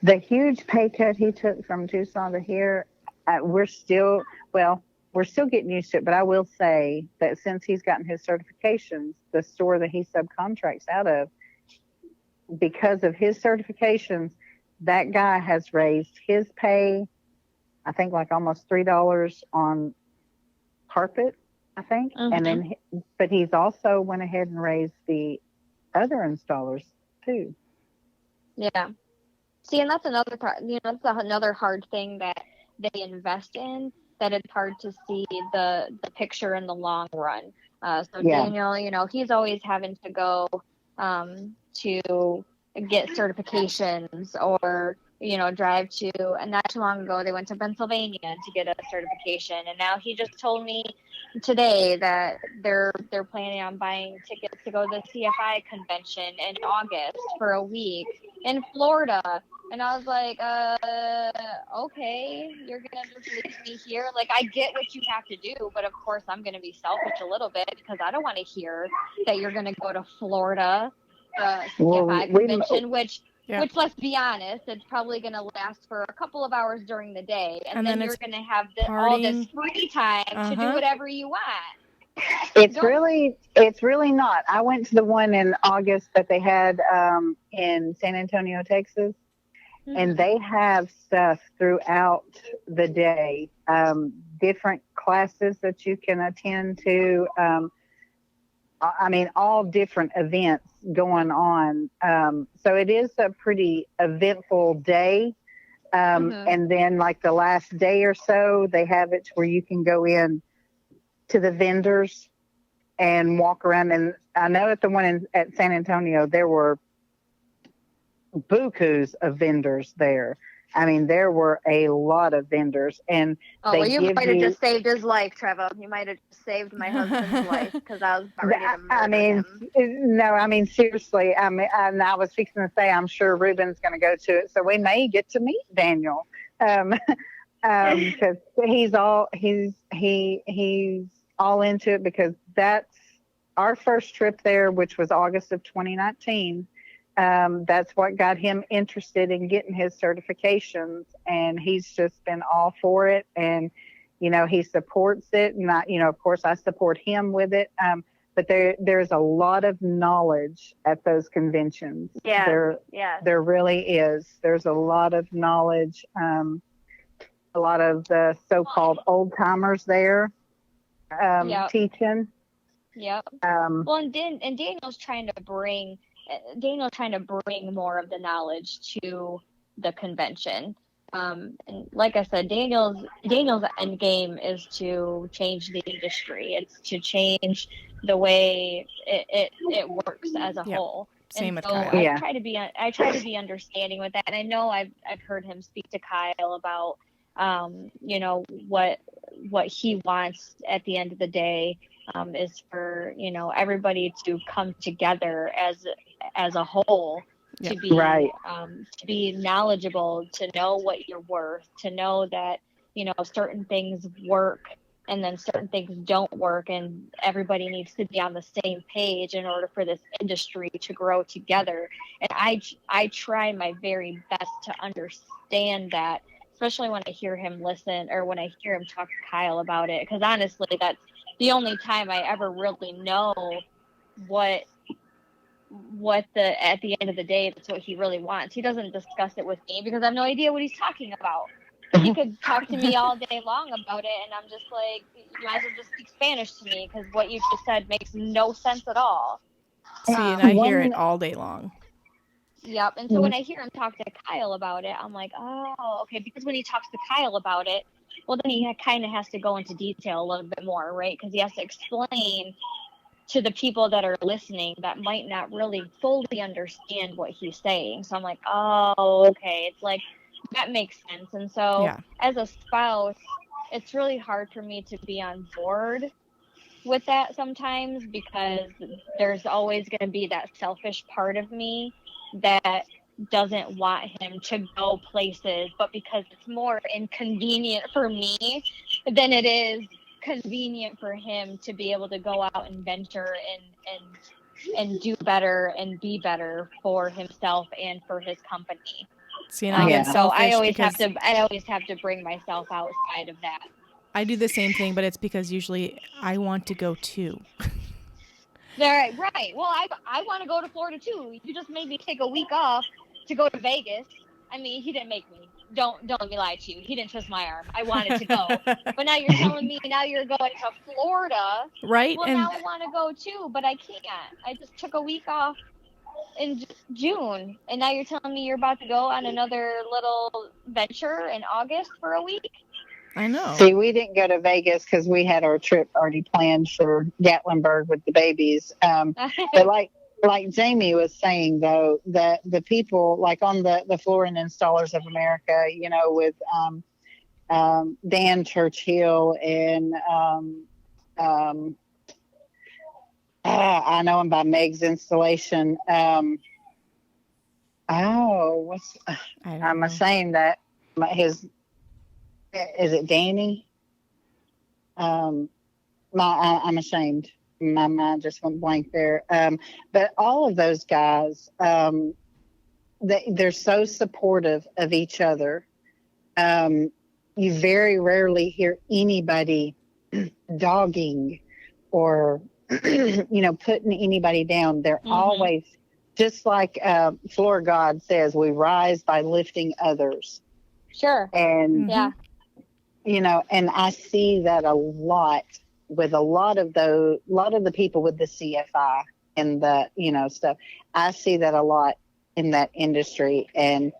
The huge pay cut he took from Tucson to here, we're still getting used to it, but I will say that since he's gotten his certifications, the store that he subcontracts out of, because of his certifications, that guy has raised his pay, I think like almost $3 on carpet, I think. Mm-hmm. And then, but he's also went ahead and raised the other installers too. Yeah. See, and that's another part, that's another hard thing that they invest in, that it's hard to see the picture in the long run. Daniel, he's always having to go to get certifications or, drive to, and not too long ago, they went to Pennsylvania to get a certification. And now he just told me today that they're planning on buying tickets to go to the CFI convention in August for a week in Florida. And I was like, okay, you're going to just leave me here? Like, I get what you have to do, but of course I'm going to be selfish a little bit because I don't want to hear that you're going to go to Florida, CFI convention, which, let's be honest, it's probably going to last for a couple of hours during the day. And then you're going to have all this free time to do whatever you want. It's really not. I went to the one in August that they had in San Antonio, Texas. And they have stuff throughout the day, different classes that you can attend to. All different events going on. So it is a pretty eventful day. And then like the last day or so, they have it where you can go in to the vendors and walk around. And I know at the one at San Antonio, there were bukus of vendors there. There were a lot of vendors, and you might have just saved his life, Treva. You might have just saved my husband's life because I was about ready to murder him. No, seriously. And I was fixing to say, I'm sure Ruben's going to go to it, so we may get to meet Daniel, because he's all into it, because that's our first trip there, which was August of 2019. That's what got him interested in getting his certifications, and he's just been all for it. And, he supports it. And of course I support him with it. But there's a lot of knowledge at those conventions. Yeah. There really is. There's a lot of knowledge. A lot of the so-called old timers there, teaching. Yep. And Daniel's trying to bring more of the knowledge to the convention. And like I said, Daniel's end game is to change the industry. It's to change the way it works as a whole. Same with Kyle. I try to be understanding with that. And I know I've heard him speak to Kyle about what he wants at the end of the day. Is for everybody to come together as a whole to be Right. to be knowledgeable, to know what you're worth, to know that, you know, certain things work and then certain things don't work, and everybody needs to be on the same page in order for this industry to grow together. And I try my very best to understand that, especially when I hear him listen, or when I hear him talk to Kyle about it, because honestly, that's the only time I ever really know what at the end of the day, that's what he really wants. He doesn't discuss it with me because I have no idea what he's talking about. He could talk to me all day long about it, and I'm just like, you might as well just speak Spanish to me, because what you just said makes no sense at all. See, and I hear it all day long. Yep. And so when I hear him talk to Kyle about it, I'm like, oh, okay. Because when he talks to Kyle about it, well, then he kind of has to go into detail a little bit more, right? Because he has to explain to the people that are listening that might not really fully understand what he's saying. So I'm like, oh, okay. It's like, that makes sense. And so as a spouse, it's really hard for me to be on board with that sometimes, because there's always going to be that selfish part of me that doesn't want him to go places, but because it's more inconvenient for me than it is convenient for him to be able to go out and venture and do better and be better for himself and for his company. See, and I get so selfish I always because have to bring myself outside of that. I do the same thing, but it's because usually I want to go too. Right. Well, I want to go to Florida too. You just made me take a week off to go to Vegas. I mean, he didn't make me. Don't let me lie to you. He didn't twist my arm. I wanted to go. But now you're telling me now you're going to Florida. Right. Well, and now I want to go too, but I can't. I just took a week off in June, and now you're telling me you're about to go on another little venture in August for a week. I know. See, we didn't go to Vegas because we had our trip already planned for Gatlinburg with the babies. But like Jamie was saying, though, that the people like on the Flooring Installers of America, you know, with Dan Churchill and I know him by Meg's Installation. I'm ashamed that his. Is it Danny? I'm ashamed. My mind just went blank there. But all of those guys, they're so supportive of each other. You very rarely hear anybody dogging or, you know, putting anybody down. They're always, just like Floor God says, we rise by lifting others. Sure. And you know, and I see that a lot with a lot of the people with the CFI and the, you know, stuff. I see that a lot in that industry. And,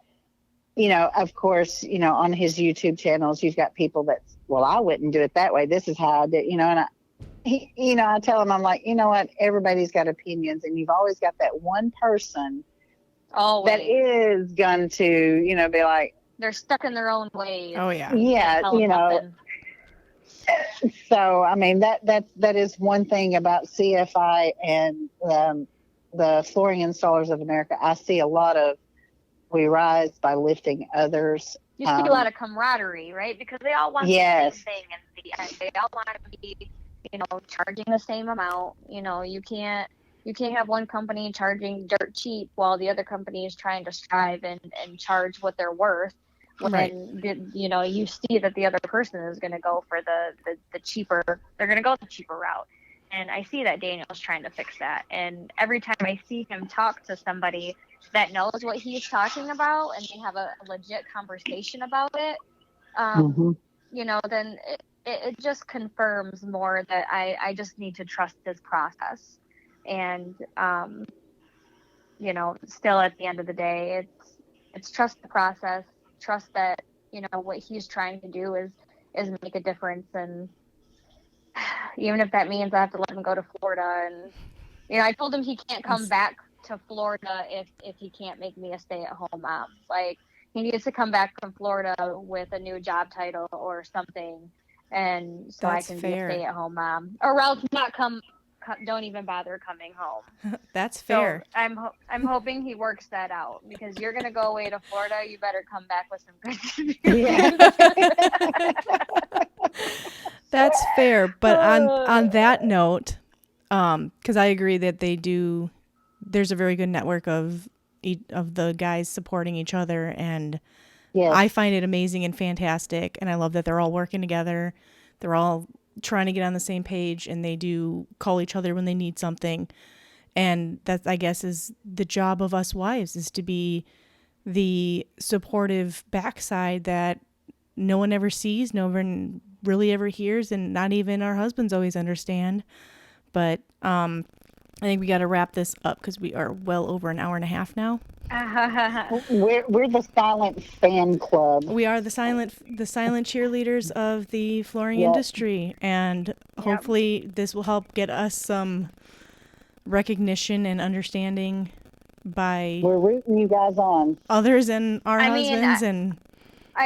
you know, of course, you know, on his YouTube channels, you've got people that's, well, I wouldn't do it that way. This is how I did, you know, and I tell him, I'm like, you know what, everybody's got opinions, and you've always got that one person that is going to, you know, be like, they're stuck in their own ways. Oh yeah. Yeah, you know. So I mean that is one thing about CFI and the Flooring Installers of America. I see a lot of we rise by lifting others. You see a lot of camaraderie, right? Because they all want the same thing in the end. They all want to be, you know, charging the same amount. You know, you can't have one company charging dirt cheap while the other company is trying to strive and charge what they're worth. When you know, you see that the other person is going to go for the cheaper, they're going to go the cheaper route. And I see that Daniel's trying to fix that. And every time I see him talk to somebody that knows what he's talking about and they have a legit conversation about it, you know, then it just confirms more that I just need to trust his process. And, you know, still at the end of the day, it's trust the process. Trust that, you know, what he's trying to do is make a difference. And even if that means I have to let him go to Florida, and, you know, I told him he can't come back to Florida if he can't make me a stay-at-home mom. Like, he needs to come back from Florida with a new job title or something, and so I can be a stay-at-home mom, or else not come don't even bother coming home. That's fair. So I'm hoping he works that out, because you're gonna go away to Florida. You better come back with some good. That's fair. But on that note, because I agree that there's a very good network of the guys supporting each other, and Yes. I find it amazing and fantastic, and I love that they're all working together. They're all trying to get on the same page, and they do call each other when they need something. And that, I guess, is the job of us wives, is to be the supportive backside that no one ever sees, no one really ever hears, and not even our husbands always understand. But I think we got to wrap this up because we are well over an hour and a half now. We're the silent fan club. We are the silent cheerleaders of the flooring industry, and hopefully this will help get us some recognition and understanding by We're rooting you guys on. others and our husbands and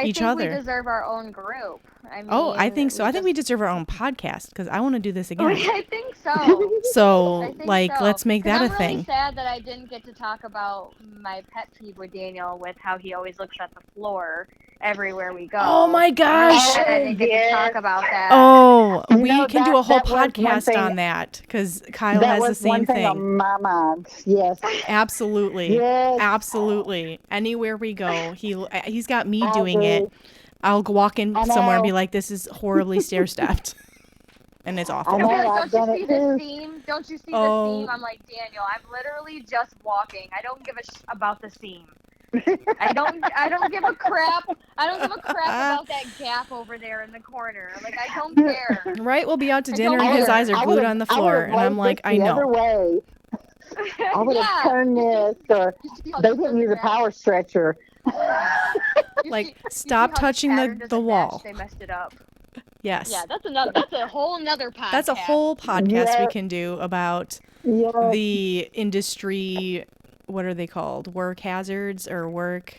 each other. I think we deserve our own group. I think so. I think we deserve our own podcast, because I want to do this again. I think so. So, let's make that a I'm thing. really sad that I didn't get to talk about my pet peeve with Daniel, with how he always looks at the floor everywhere we go. Oh my gosh! I didn't get to talk about that. Oh, we can do a whole that was one podcast thing- on that, because Kyle that has was the same one thing on my mind. Yes. Absolutely. Yes. Absolutely. Anywhere we go, he's got me I doing agree. it. I'll walk in I somewhere and be know. like, this is horribly stair-stepped. And it's awful. I know. Don't I've done you see it the too. seam? Don't you see the Oh. seam? I'm like, Daniel, I'm literally just walking. I don't give a about the seam. I don't give a crap. I don't give a crap about that gap over there in the corner. Like, I don't care. Right? We'll be out to I dinner don't and his care. eyes are glued on the floor. And I'm like, I The other know. way. I would have turned this, or they didn't use a power stretcher. Like, stop touching the wall. They messed it up. Yes. Yeah, that's a whole nother podcast. That's a whole podcast we Yeah. can do about Yeah. the industry. What are they called? Work hazards or work?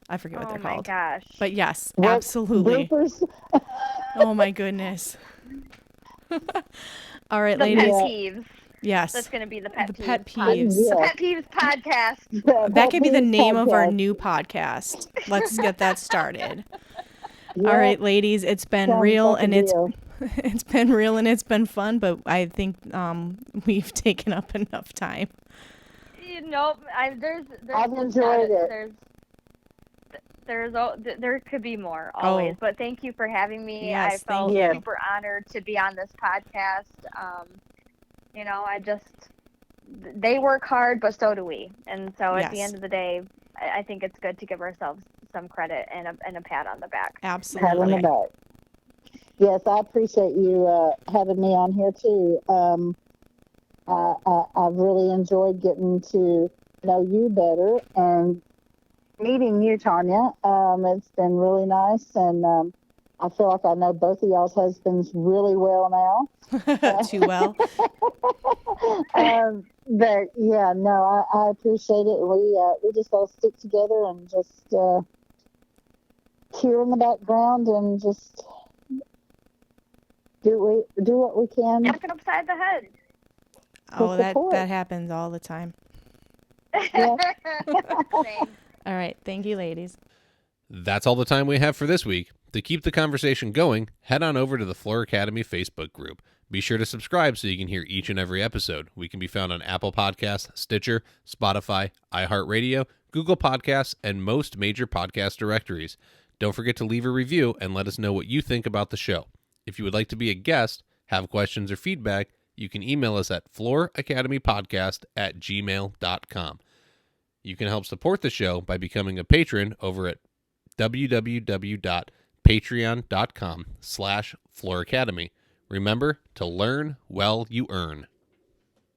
I forget what they're Oh my called. gosh. But yes, Work absolutely. bloopers. Oh my goodness. All right, The ladies. pet peeves. Yes. That's going to be the pet The peeves. pet pod- peeves. Yeah. The pet peeves podcast. That could be the name of our podcast. new podcast. Let's get that started. Yeah. All right, ladies, it's been Sounds real like a and deal. it's been real and it's been fun, but I think we've taken up enough time. Nope. There's I've just enjoyed not- it. there could be more always, but thank you for having me. Yes, I felt thank you. super honored to be on this podcast. They work hard, but so do we. And so at the Yes. end of the day, I think it's good to give ourselves some credit and a pat on the back. Pat on Absolutely. the back. Yes, I appreciate you having me on here too. I've really enjoyed getting to know you better and meeting you, Tanya. It's been really nice, and I feel like I know both of y'all's husbands really well now. Too well. But yeah, no, I appreciate it. We just all stick together and just cheer in the background and just do what we can. Knock it upside the head. Oh, support. that happens all the time. Yeah. Same. All right. Thank you, ladies. That's all the time we have for this week. To keep the conversation going, head on over to the Floor Academy Facebook group. Be sure to subscribe so you can hear each and every episode. We can be found on Apple Podcasts, Stitcher, Spotify, iHeartRadio, Google Podcasts, and most major podcast directories. Don't forget to leave a review and let us know what you think about the show. If you would like to be a guest, have questions or feedback, you can email us at flooracademypodcast@gmail.com. You can help support the show by becoming a patron over at www.patreon.com/flooracademy. Remember to learn well you earn.